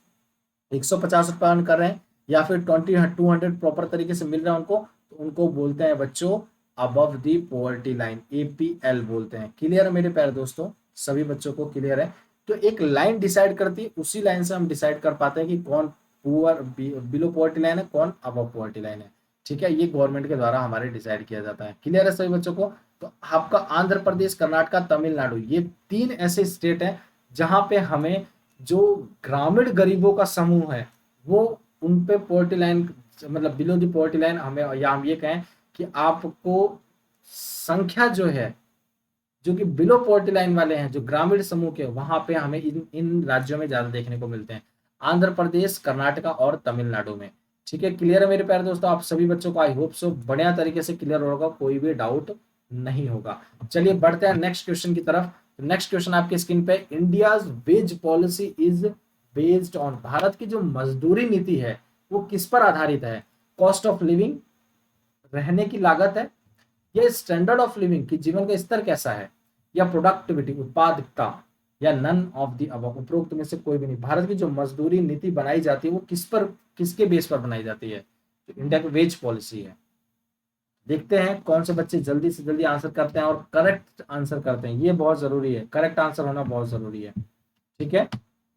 150 रुपये अर्न कर रहे हैं, या फिर 200 प्रॉपर तरीके से मिल रहा है उनको, तो उनको बोलते हैं बच्चों अबव दी पॉवर्टी लाइन, APL बोलते हैं। क्लियर है मेरे प्यारे दोस्तों, सभी बच्चों को क्लियर है। तो एक लाइन डिसाइड करती है, उसी लाइन से हम डिसाइड कर पाते हैं कि कौन पुअर बिलो पॉवर्टी लाइन है, कौन अबव पॉवर्टी लाइन है, ठीक है। ये गवर्नमेंट के द्वारा हमारे डिसाइड किया जाता है। क्लियर है सभी बच्चों को। तो आपका आंध्र प्रदेश, कर्नाटका, तमिलनाडु, ये 3 ऐसे स्टेट हैं जहां पे हमें जो ग्रामीण गरीबों का समूह है वो उन पे पॉवर्टी लाइन, मतलब बिलो दी पॉवर्टी लाइन, हमें, या हम ये कहें कि आपको संख्या जो है, जो कि बिलो पॉवर्टी लाइन वाले हैं, जो ग्रामीण समूह के, वहां पे हमें इन राज्यों में ज्यादा देखने को मिलते हैं, आंध्र प्रदेश, कर्नाटका और तमिलनाडु में। ठीक है, क्लियर है मेरे प्यारे दोस्तों, आप सभी बच्चों को आई होप सो बढ़िया तरीके से क्लियर होगा, कोई भी डाउट नहीं होगा। चलिए बढ़ते हैं नेक्स्ट क्वेश्चन की तरफ। नेक्स्ट क्वेश्चन आपके स्क्रीन पे, India's wage policy is based on, Bharat की जो मजदूरी नीति है वो किस पर आधारित है, कॉस्ट ऑफ लिविंग, रहने की लागत है, या स्टैंडर्ड ऑफ लिविंग की जीवन का स्तर कैसा है, या प्रोडक्टिविटी उत्पादकता, या नन ऑफ द अबव, उपरोक्त में से कोई भी नहीं। भारत की जो मजदूरी नीति बनाई जाती है वो किस पर, किसके बेस पर बनाई जाती है, तो इंडिया की वेज पॉलिसी है। देखते हैं कौन से बच्चे जल्दी से जल्दी आंसर करते हैं और करेक्ट आंसर करते हैं, ये बहुत जरूरी है, करेक्ट आंसर होना बहुत जरूरी है। ठीक है,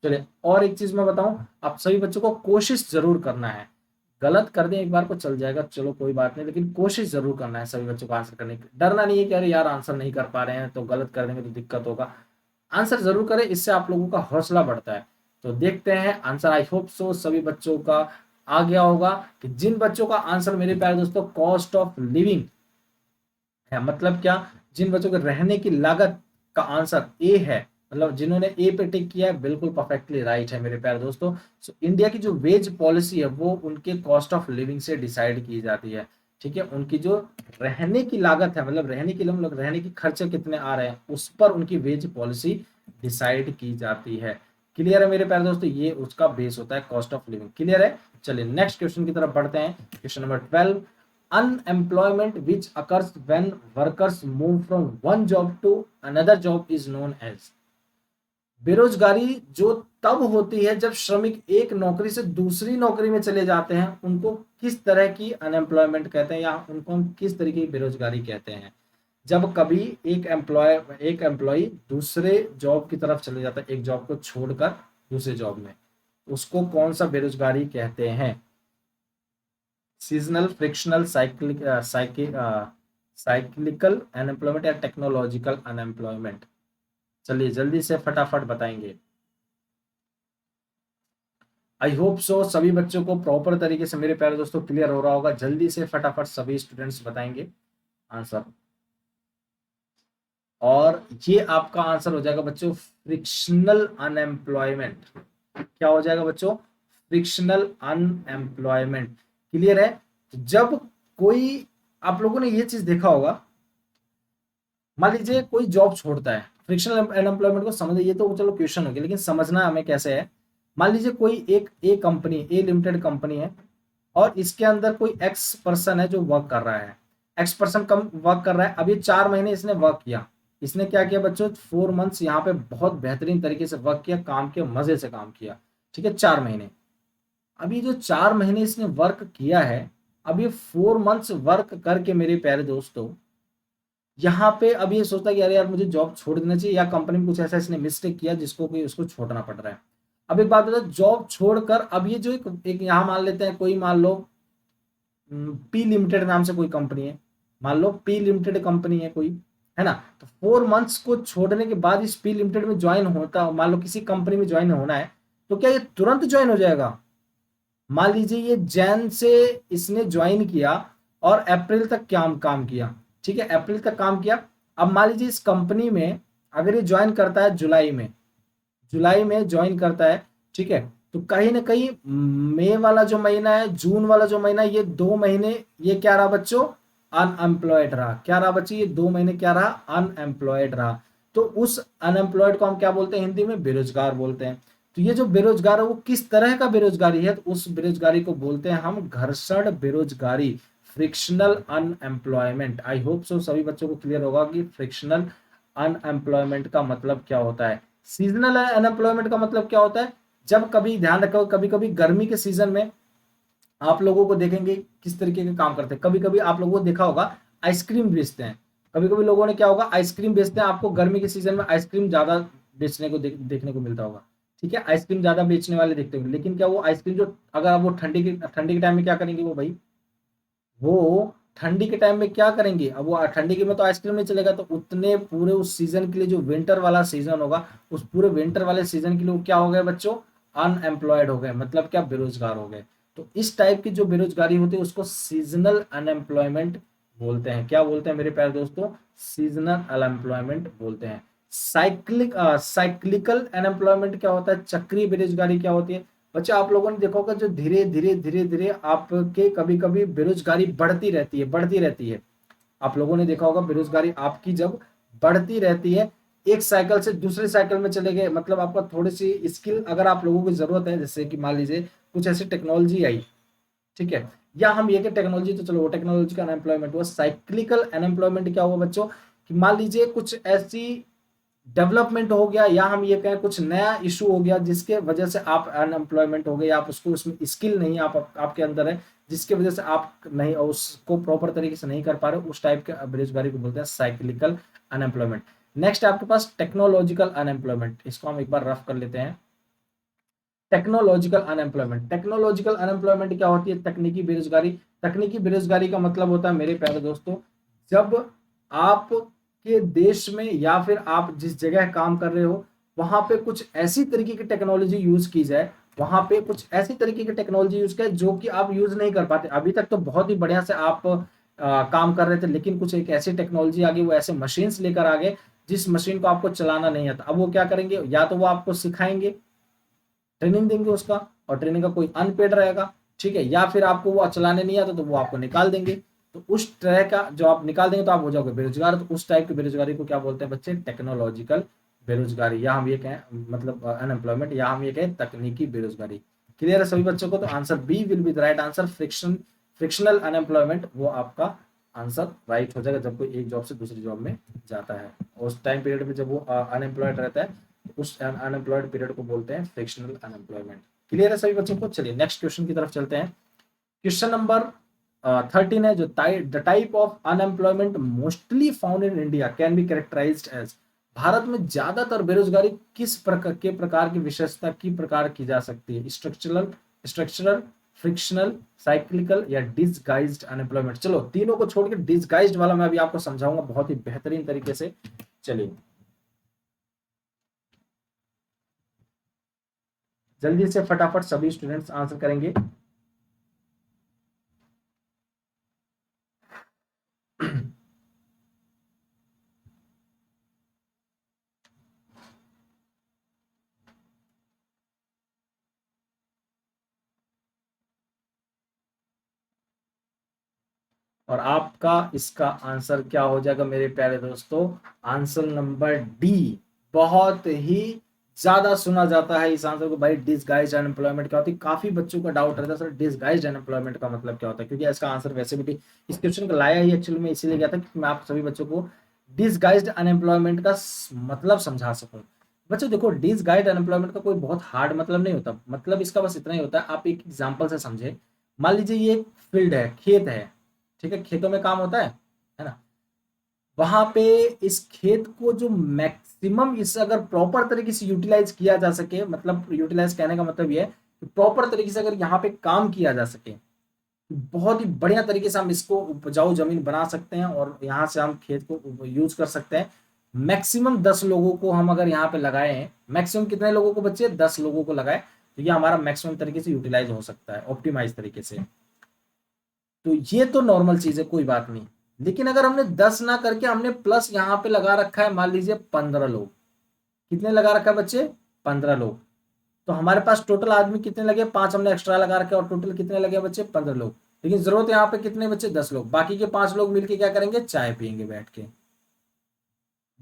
चलिए और एक चीज मैं बताऊं, आप सभी बच्चों को कोशिश जरूर करना है, गलत कर दें एक बार को चल जाएगा, चलो कोई बात नहीं, लेकिन कोशिश जरूर करना है सभी बच्चों को आंसर करने की। डरना नहीं है कि अरे यार आंसर नहीं कर पा रहे हैं तो गलत कर देंगे तो दिक्कत होगा, आंसर जरूर करें, इससे आप लोगों का हौसला बढ़ता है। तो देखते हैं आंसर, आई होप सो सभी बच्चों का आ गया होगा, कि जिन बच्चों का आंसर मेरे प्यारे दोस्तों कॉस्ट ऑफ लिविंग है, मतलब क्या, जिन बच्चों के रहने की लागत का आंसर ए है, मतलब जिन्होंने ए पे टिक किया है, बिल्कुल परफेक्टली राइट है मेरे प्यारे दोस्तों। सो इंडिया की जो वेज पॉलिसी है वो उनके कॉस्ट ऑफ लिविंग से डिसाइड की जाती है। ठीक है, उनकी जो रहने की लागत है, मतलब रहने की, मतलब रहने की खर्चे कितने आ रहे हैं, उस पर उनकी वेज पॉलिसी डिसाइड की जाती है। क्लियर है मेरे प्यारे दोस्तों, ये उसका बेस होता है कॉस्ट ऑफ लिविंग। क्लियर है, चलिए नेक्स्ट क्वेश्चन की तरफ बढ़ते हैं। Question number 12, unemployment which occurs when workers move from one job to another job is known as, बेरोजगारी जो तब होती है जब श्रमिक एक नौकरी से दूसरी नौकरी में चले जाते हैं, उनको किस तरह की अनएम्प्लॉयमेंट कहते हैं, या उनको हम किस तरीके की बेरोजगारी कहते हैं। जब कभी एक एम्प्लॉय दूसरे जॉब की तरफ चले जाता है, एक जॉब को छोड़कर दूसरे जॉब में, उसको कौन सा बेरोजगारी कहते हैं, सीजनल, फ्रिक्शनल, साइक्लिकल अनएम्प्लॉयमेंट, या टेक्नोलॉजिकल अनएम्प्लॉयमेंट। चलिए जल्दी से फटाफट बताएंगे। आई होप सो सभी बच्चों को प्रॉपर तरीके से मेरे प्यारे दोस्तों क्लियर हो रहा होगा, जल्दी से फटाफट सभी स्टूडेंट्स बताएंगे आंसर। और ये आपका आंसर हो जाएगा बच्चों फ्रिक्शनल अनएम्प्लॉयमेंट। क्या हो जाएगा बच्चों, फ्रिक्शनल अनएम्प्लॉयमेंट। क्लियर है, तो जब कोई, आप लोगों ने ये चीज देखा होगा, मान लीजिए कोई जॉब छोड़ता है, फ्रिक्शनल अनएम्प्लॉयमेंट को समझे, ये तो चलो क्वेश्चन हो गया, लेकिन समझना हमें कैसे है। मान लीजिए कोई एक ए लिमिटेड कंपनी है, और इसके अंदर कोई एक्स पर्सन है जो वर्क कर रहा है, एक्स पर्सन कम वर्क कर रहा है। अब ये 4 महीने इसने वर्क किया, इसने क्या किया बच्चों, 4 मंथ्स यहाँ पे बहुत बेहतरीन तरीके से वर्क किया, काम किया, मजे से काम किया, ठीक है, 4 महीने। अब ये जो 4 महीने इसने वर्क किया है, अब ये 4 मंथ्स वर्क करके मेरे प्यारे दोस्तों, यहाँ पे अब ये सोचता है कि अरे यार मुझे जॉब छोड़ देना चाहिए, या कंपनी में कुछ ऐसा इसने मिस्टेक किया जिसको कि उसको छोड़ना पड़ रहा है। अब एक बात बता, जॉब छोड़कर अब ये जो एक यहाँ मान लेते हैं, कोई मान लो पी लिमिटेड नाम से कोई कंपनी है, मान लो पी लिमिटेड कंपनी है कोई, है ना। तो 4 मंथ्स को छोड़ने के बाद इस पी लिमिटेड में ज्वाइन होता, मान लो किसी कंपनी में ज्वाइन होना है, तो क्या ये तुरंत ज्वाइन हो जाएगा? मान लीजिए ये जैन से इसने ज्वाइन किया और अप्रैल तक काम काम किया, ठीक है, अप्रैल तक काम किया। अब मान लीजिए इस कंपनी में अगर ये ज्वाइन करता है जुलाई में ज्वाइन करता है, ठीक है, तो कहीं ना कहीं मई वाला जो महीना है, जून वाला जो महीना है, ये 2 महीने ये क्या रहा बच्चों? अनएम्प्लॉयड रहा। क्या रहा बच्चे? ये 2 महीने क्या रहा? अनएम्प्लॉयड रहा। तो उस अनएम्प्लॉयड को हम क्या बोलते हैं हिंदी में? बेरोजगार बोलते हैं। तो ये जो बेरोजगार है वो किस तरह का बेरोजगारी है? तो उस बेरोजगारी को बोलते हैं हम घर्षण बेरोजगारी, फ्रिक्शनल अनएम्प्लॉयमेंट। आई होप सो सभी बच्चों को क्लियर होगा कि फ्रिक्शनल अनएम्प्लॉयमेंट का मतलब क्या होता है। सीजनल अनएम्प्लॉयमेंट का मतलब क्या होता है? जब कभी ध्यान रखो, कभी कभी गर्मी के सीजन में आप लोगों को देखेंगे किस तरीके के काम करते हैं। कभी कभी आप लोगों को देखा होगा आइसक्रीम बेचते हैं, कभी कभी लोगों ने क्या होगा आइसक्रीम बेचते हैं। आपको गर्मी के सीजन में आइसक्रीम ज्यादा बेचने को देखने को मिलता होगा, ठीक है, आइसक्रीम ज्यादा बेचने वाले देखते होंगे। लेकिन क्या वो आइसक्रीम जो अगर आप वो ठंडी के टाइम में क्या करेंगे वो भाई, वो ठंडी के टाइम में क्या करेंगे? अब वो ठंडी के में तो आइसक्रीम नहीं चलेगा, तो उतने पूरे उस सीजन के लिए जो विंटर वाला सीजन होगा, उस पूरे विंटर वाले सीजन के लिए वो क्या हो गए बच्चों? अनएम्प्लॉयड हो गए, मतलब क्या? बेरोजगार हो गए। तो इस टाइप की जो बेरोजगारी होती है उसको सीजनल अनएम्प्लॉयमेंट बोलते हैं। क्या बोलते हैं मेरे प्यारे दोस्तों? सीजनल अनएम्प्लॉयमेंट बोलते हैं। साइक्लिकल अनएम्प्लॉयमेंट क्या होता है? चक्रीय बेरोजगारी क्या होती है? बच्चा आप लोगों ने देखा होगा जो धीरे धीरे धीरे धीरे आपके कभी कभी बेरोजगारी बढ़ती रहती है। आप लोगों ने देखा होगा बेरोजगारी आपकी जब बढ़ती रहती है, एक साइकिल से दूसरे साइकिल में चले गए, मतलब आपका थोड़ी सी स्किल अगर आप लोगों को जरूरत है, जैसे कि मान लीजिए कुछ ऐसी टेक्नोलॉजी आई, ठीक है, या हम ये कि टेक्नोलॉजी तो चलो वो टेक्नोलॉजी का अनएम्प्लॉयमेंट हुआ। साइक्लिकल अनएम्प्लॉयमेंट क्या हुआ बच्चों? कि मान लीजिए कुछ ऐसी डेवलपमेंट हो गया, या हम ये कहें कुछ नया इशू हो गया जिसके वजह से आप अनएम्प्लॉयमेंट हो गए, आप उसको उसमें स्किल नहीं आपके अंदर है, जिसके वजह से आप नहीं उसको प्रॉपर तरीके से नहीं कर पा रहे, उस टाइप के बेरोजगारी को बोलते हैं साइक्लिकल अनएम्प्लॉयमेंट। नेक्स्ट है आपके पास टेक्नोलॉजिकल अनएम्प्लॉयमेंट। इसको हम एक बार रफ कर लेते हैं। टेक्नोलॉजिकल अनएम्प्लॉयमेंट क्या होती है? तकनीकी बेरोजगारी। तकनीकी बेरोजगारी का मतलब होता है मेरे प्यारे दोस्तों, जब आप के देश में या फिर आप जिस जगह काम कर रहे हो वहां पे कुछ ऐसी तरीके की टेक्नोलॉजी यूज की जाए, वहां पे कुछ ऐसी तरीके की टेक्नोलॉजी यूज की जो कि आप यूज नहीं कर पाते। अभी तक तो बहुत ही बढ़िया से आप काम कर रहे थे, लेकिन कुछ एक ऐसी टेक्नोलॉजी आ गई, वो ऐसे मशीन्स लेकर आ गए जिस मशीन को आपको चलाना नहीं आता। अब वो क्या करेंगे? या तो वो आपको सिखाएंगे, ट्रेनिंग देंगे उसका, और ट्रेनिंग का कोई अनपेड रहेगा, ठीक है, या फिर आपको वो चलाने नहीं आता तो वो आपको निकाल देंगे। तो उस तरह का जो आप निकाल देंगे तो आप हो जाओगे बेरोजगार। तो उस टाइप की बेरोजगारी को क्या बोलते हैं बच्चे? टेक्नोलॉजिकल बेरोजगारी, या हम ये कहें मतलब अनएम्प्लॉयमेंट, या हम ये कहें तकनीकी बेरोजगारी। क्लियर है सभी बच्चों को? तो answer B will be the right answer. Frictional unemployment वो आपका आंसर राइट हो जाएगा जब कोई एक जॉब से दूसरी जॉब में जाता है। उस टाइम पीरियड में जब वो अनएम्प्लॉयड रहता है, उस अनएम्प्लॉयड पीरियड को बोलते हैं फ्रिक्शनल अनएम्प्लॉयमेंट। क्लियर है सभी बच्चों को? चलिए नेक्स्ट क्वेश्चन की तरफ चलते हैं। क्वेश्चन नंबर 13 है जो the type of unemployment mostly found in India can be characterised as. Bharat में ज्यादातर बेरोजगारी किस प्रकार की विशेषता की प्रकार की जा सकती है? स्ट्रक्चरल, फ्रिक्शनल, साइक्लिकल या डिसगाइज्ड अनएम्प्लॉयमेंट। चलो तीनों को छोड़ के डिसगाइज्ड वाला मैं अभी आपको समझाऊंगा बहुत ही बेहतरीन तरीके से। चलिए जल्दी से फटाफट सभी स्टूडेंट्स आंसर करेंगे। और आपका इसका आंसर क्या हो जाएगा मेरे प्यारे दोस्तों? Answer number D. बहुत ही ज्यादा सुना जाता है इस आंसर को भाई। डिसगाइज्ड अनएम्प्लॉयमेंट क्या होती है? काफी बच्चों का डाउट रहता है सर डिसगाइज्ड अनएम्प्लॉयमेंट का मतलब क्या होता है, क्योंकि इसका आंसर वैसे भी इस क्वेश्चन को लाया ही एक्चुअली में इसीलिए गया था कि मैं आप सभी बच्चों को डिसगाइज्ड अनएम्प्लॉयमेंट का मतलब समझा सकूं। बच्चों देखो डिसगाइज्ड अनएम्प्लॉयमेंट का कोई बहुत हार्ड मतलब नहीं होता, मतलब इसका बस इतना ही होता है, आप एक एग्जाम्पल से समझे। मान लीजिए ये एक फील्ड है, खेत है, ठीक है, खेतों में काम होता है ना। वहां पे इस खेत को जो मैक्सिमम इस अगर प्रॉपर तरीके से यूटिलाइज किया जा सके, मतलब यूटिलाइज कहने का मतलब ये है कि प्रॉपर तरीके से अगर यहाँ पे काम किया जा सके, बहुत ही बढ़िया तरीके से हम इसको उपजाऊ जमीन बना सकते हैं और यहाँ से हम खेत को यूज कर सकते हैं। मैक्सिमम 10 लोगों को हम अगर यहाँ पे लगाए हैं, मैक्सिमम कितने लोगों को बच्चे, 10 लोगों को लगाए, तो ये हमारा मैक्सिमम तरीके से यूटिलाइज हो सकता है ऑप्टिमाइज तरीके से। तो ये तो नॉर्मल चीज है, कोई बात नहीं। लेकिन अगर हमने 10 ना करके हमने प्लस यहाँ पे लगा रखा है, मान लीजिए 15 लोग, कितने लगा रखा है बच्चे, 15 लोग, तो हमारे पास टोटल आदमी कितने लगे, 5 हमने एक्स्ट्रा लगा रखे और टोटल कितने लगे बच्चे, 15 लोग। लेकिन जरूरत यहाँ पे कितने बच्चे, 10 लोग। बाकी के 5 लोग मिलके क्या करेंगे, चाय पियेंगे बैठ के।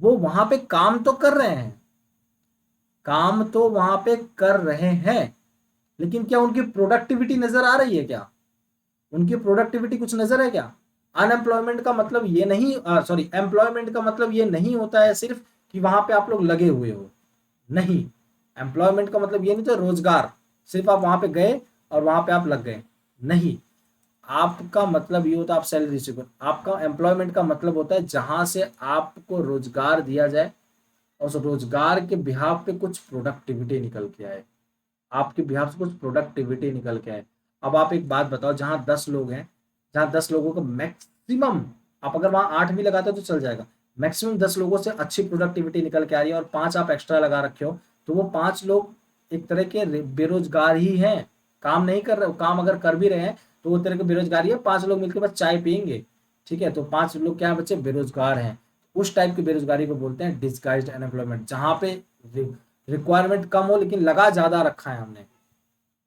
वो वहां पे काम तो कर रहे हैं, काम तो वहां पे कर रहे हैं, लेकिन क्या उनकी प्रोडक्टिविटी नजर आ रही है क्या, उनकी प्रोडक्टिविटी कुछ नजर है क्या। अनएम्प्लॉयमेंट का मतलब ये नहीं, सॉरी, एम्प्लॉयमेंट का मतलब ये नहीं होता है सिर्फ कि वहां पे आप लोग लगे हुए हो, नहीं। एम्प्लॉयमेंट का मतलब ये नहीं तो रोजगार, सिर्फ आप वहां पे गए और वहां पे आप लग गए, नहीं। आपका मतलब ये होता है आप सैलरी रिसीवर। आपका एम्प्लॉयमेंट का मतलब होता है जहां से आपको रोजगार दिया जाए और उस रोजगार के बिहाफ पे कुछ प्रोडक्टिविटी निकल के आए, आपके बिहाफ से कुछ प्रोडक्टिविटी निकल के आए। अब आप एक बात बताओ, जहां 10 लोग हैं, जहां 10 लोगों को मैक्सिमम, आप अगर वहां 8 भी लगाते हो तो चल जाएगा, मैक्सिमम 10 लोगों से अच्छी प्रोडक्टिविटी निकल के आ रही है और 5 आप एक्स्ट्रा लगा रखे हो, तो वो 5 लोग एक तरह के बेरोजगार ही हैं, काम नहीं कर रहे, काम अगर कर भी रहे हैं तो वो तरह के बेरोजगारी है। 5 लोग मिलकर बस चाय पियेंगे, ठीक है, तो 5 लोग क्या है बच्चे, बेरोजगार हैं। उस टाइप की बेरोजगारी को बोलते हैं डिस्गाइज्ड अनएम्प्लॉयमेंट, जहां पे रिक्वायरमेंट कम हो लेकिन लगा ज्यादा रखा है हमने,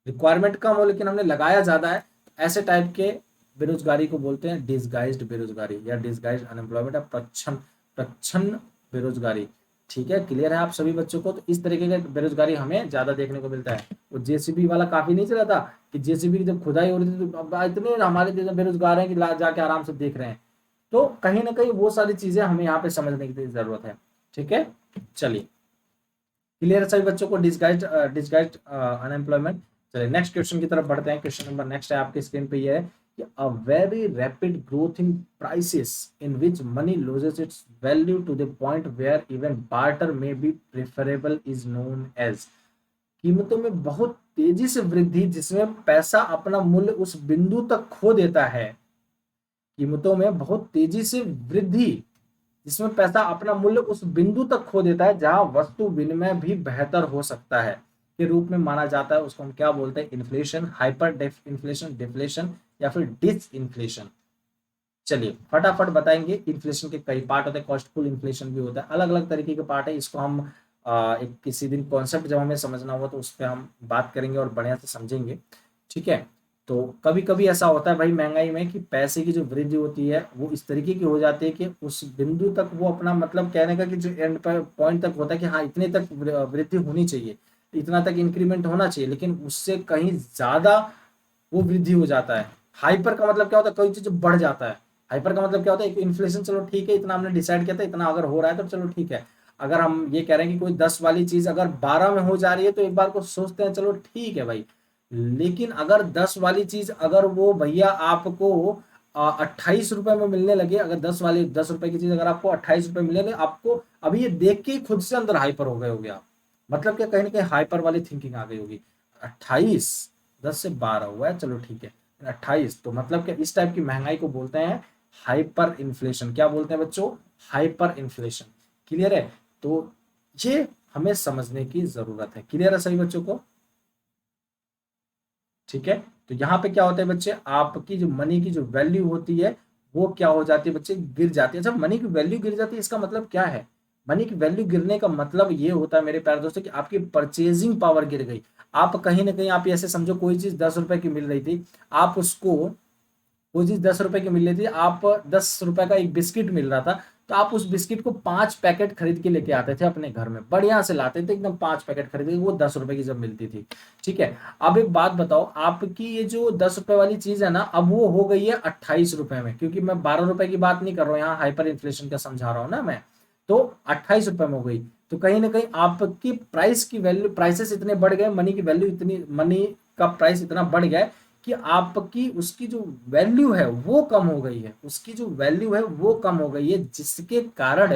रिक्वायरमेंट कम हो लेकिन हमने लगाया ज्यादा है, ऐसे टाइप के बेरोजगारी को बोलते हैं डिसगाइज्ड बेरोजगारी या डिसगाइज्ड अनएम्प्लॉयमेंट या प्रच्छन्न प्रच्छन्न बेरोजगारी। ठीक है, क्लियर है आप सभी बच्चों को। तो इस तरीके का बेरोजगारी हमें ज्यादा देखने को मिलता है। वो जेसीबी वाला काफी नहीं चला था कि जेसीबी की जब खुदाई हो रही थी तो अब इतने हमारे देश में बेरोजगार हैं कि जाके आराम से देख रहे हैं। तो कहीं ना कहीं वो सारी चीजें हमें यहाँ पे समझने की जरूरत है। ठीक है, चलिए, क्लियर है सभी बच्चों को डिसगाइज्ड डिसगाइज्ड अनएम्प्लॉयमेंट। चलिए नेक्स्ट क्वेश्चन की तरफ बढ़ते हैं। क्वेश्चन नंबर नेक्स्ट है आपके स्क्रीन पे, ये है कि a very rapid growth in prices in which money loses its value to the point where even barter may be preferable is known as. कीमतों में बहुत तेजी से वृद्धि जिसमें पैसा अपना मूल्य उस बिंदु तक खो देता है, कीमतों में बहुत तेजी से वृद्धि जिसमें पैसा अपना मूल्य उस बिंदु तक खो देता है जहां वस्तु विनिमय भी बेहतर हो सकता है, के रूप में माना जाता है। उसको हम क्या बोलते हैं, इन्फ्लेशन, हाइपर इन्फ्लेशन, डिफ्लेशन या फिर डिस इन्फ्लेशन। चलिए फटाफट बताएंगे। इन्फ्लेशन के कई पार्ट होते हैं, कॉस्टफुल इन्फ्लेशन भी होता है, अलग अलग तरीके के पार्ट है। इसको हम एक किसी दिन कॉन्सेप्ट जब हमें समझना होगा तो उस पर हम बात करेंगे और बढ़िया से समझेंगे। ठीक है, तो कभी कभी ऐसा होता है भाई महंगाई में कि पैसे की जो वृद्धि होती है वो इस तरीके की हो जाती है कि उस बिंदु तक वो अपना मतलब कहने का कि जो एंड पॉइंट तक होता है कि हाँ इतने तक वृद्धि होनी चाहिए, इतना तक इंक्रीमेंट होना चाहिए, लेकिन उससे कहीं ज्यादा वो वृद्धि हो जाता है। हाइपर का मतलब क्या होता है, कोई चीज बढ़ जाता है। हाइपर का मतलब क्या होता है, इन्फ्लेशन चलो ठीक है, इतना हमने डिसाइड किया था, इतना अगर हो रहा है तो चलो ठीक है। अगर हम ये कह रहे हैं कि कोई 10 वाली चीज अगर 12 में हो जा रही है तो एक बार को सोचते हैं चलो ठीक है भाई। लेकिन अगर 10 वाली चीज अगर वो भैया आपको 28 रुपए में मिलने लगे, अगर 10 रुपए की चीज अगर आपको 28 रुपए मिलने लगे, आपको अभी ये देख के ही खुद से अंदर हाइपर हो गए होगे आप। मतलब क्या, कहीं ना कहीं हाइपर वाली थिंकिंग आ गई होगी। 28, 10 से 12 हुआ है, चलो ठीक है, 28, तो मतलब क्या, इस टाइप की महंगाई को बोलते हैं हाइपर इन्फ्लेशन। क्या बोलते हैं बच्चों, हाइपर इन्फ्लेशन। क्लियर है, तो ये हमें समझने की जरूरत है। क्लियर है सभी बच्चों को। ठीक है, तो यहाँ पे क्या होता है बच्चे, आपकी जो मनी की जो वैल्यू होती है वो क्या हो जाती है बच्चे, गिर जाती है। जब मनी की वैल्यू गिर जाती है इसका मतलब क्या है, मनी की वैल्यू गिरने का मतलब ये होता है मेरे प्यारे दोस्तों कि आपकी परचेजिंग पावर गिर गई। आप कहीं ना कहीं आप ऐसे समझो, कोई चीज 10 रुपए की मिल रही थी, आप उसको, वो चीज 10 रुपए की मिल रही थी, आप 10 रुपए का एक बिस्किट मिल रहा था, तो आप उस बिस्किट को 5 पैकेट खरीद के लेके आते थे अपने घर में, बढ़िया से लाते थे एकदम, 5 पैकेट खरीद के, वो 10 रुपए की जब मिलती थी। ठीक है, अब एक बात बताओ, आपकी ये जो 10 रुपए वाली चीज है ना, अब वो हो गई है 28 रुपए में, क्योंकि मैं 12 रुपए की बात नहीं कर रहा हूँ यहाँ, हाइपर इन्फ्लेशन का समझा रहा हूँ ना मैं। तो 28 रुपए में हो गई, तो कहीं ना कहीं आपकी प्राइस की वैल्यू, प्राइसेस इतने बढ़ गए, मनी की वैल्यू इतनी, मनी का प्राइस इतना बढ़ गया है कि आपकी उसकी जो वैल्यू है वो कम हो गई है, उसकी जो वैल्यू है वो कम हो गई है, जिसके कारण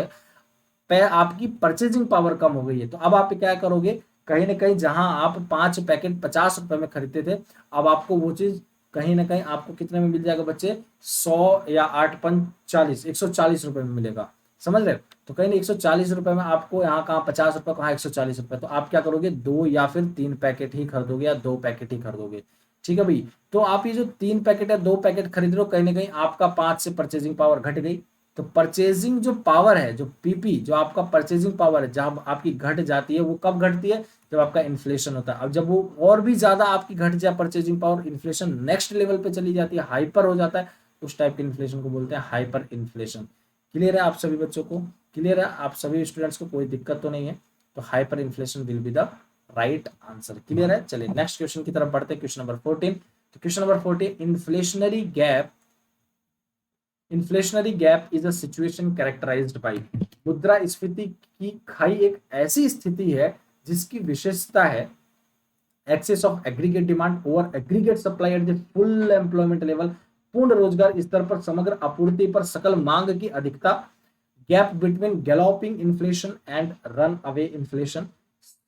आपकी परचेजिंग पावर कम हो गई है। तो अब आप क्या करोगे, कहीं ना कहीं जहां आप 5 पैकेट 50 रुपए में खरीदते थे, अब आपको वो चीज कहीं ना कहीं आपको कितने में मिल जाएगा बच्चे, 100 या 8×5 = 40, 140 रुपए में मिलेगा। समझ रहे हो? तो कहीं ना 140 रुपए में आपको यहाँ कहाँ 50 रुपए, कहाँ 140 रुपए, तो आप क्या करोगे, 2 या फिर 3 पैकेट ही खरीदोगे या 2 पैकेट ही खरीदोगे। ठीक है भाई, तो आप ये जो 3 पैकेट या 2 पैकेट खरीद रहे हो, कहीं ना कहीं आपका 5 से परचेजिंग पावर घट गई। तो परचेजिंग जो पावर है, जो पीपी, जो आपका परचेजिंग पावर है, जब आपकी घट जाती है, वो कब घटती है, जब आपका इन्फ्लेशन होता है। अब जब वो और भी ज्यादा आपकी घट जाए purchasing power, inflation next level पे चली जाती है, हाइपर हो जाता है, उस टाइप के इन्फ्लेशन को बोलते हैं हाइपर इन्फ्लेशन। क्लियर है आप सभी बच्चों को? क्लियर है आप सभी स्टूडेंट्स को? कोई दिक्कत तो नहीं है? तो hyper inflation will be the right answer. Clear है? चलिए नेक्स्ट क्वेश्चन की तरफ बढ़ते हैं, क्वेश्चन नंबर 14। तो question number 14, inflationary gap is a situation characterised by. मुद्रास्फीति की खाई एक ऐसी स्थिति है जिसकी विशेषता है excess of aggregate demand over aggregate supply at the full employment level. पूर्ण रोजगार स्तर पर समग्र आपूर्ति पर सकल मांग की अधिकता। Gap between galloping inflation and run away inflation.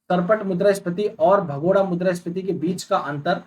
सरपट मुद्रास्फीति और भगोड़ा मुद्रास्फीति के बीच का अंतर।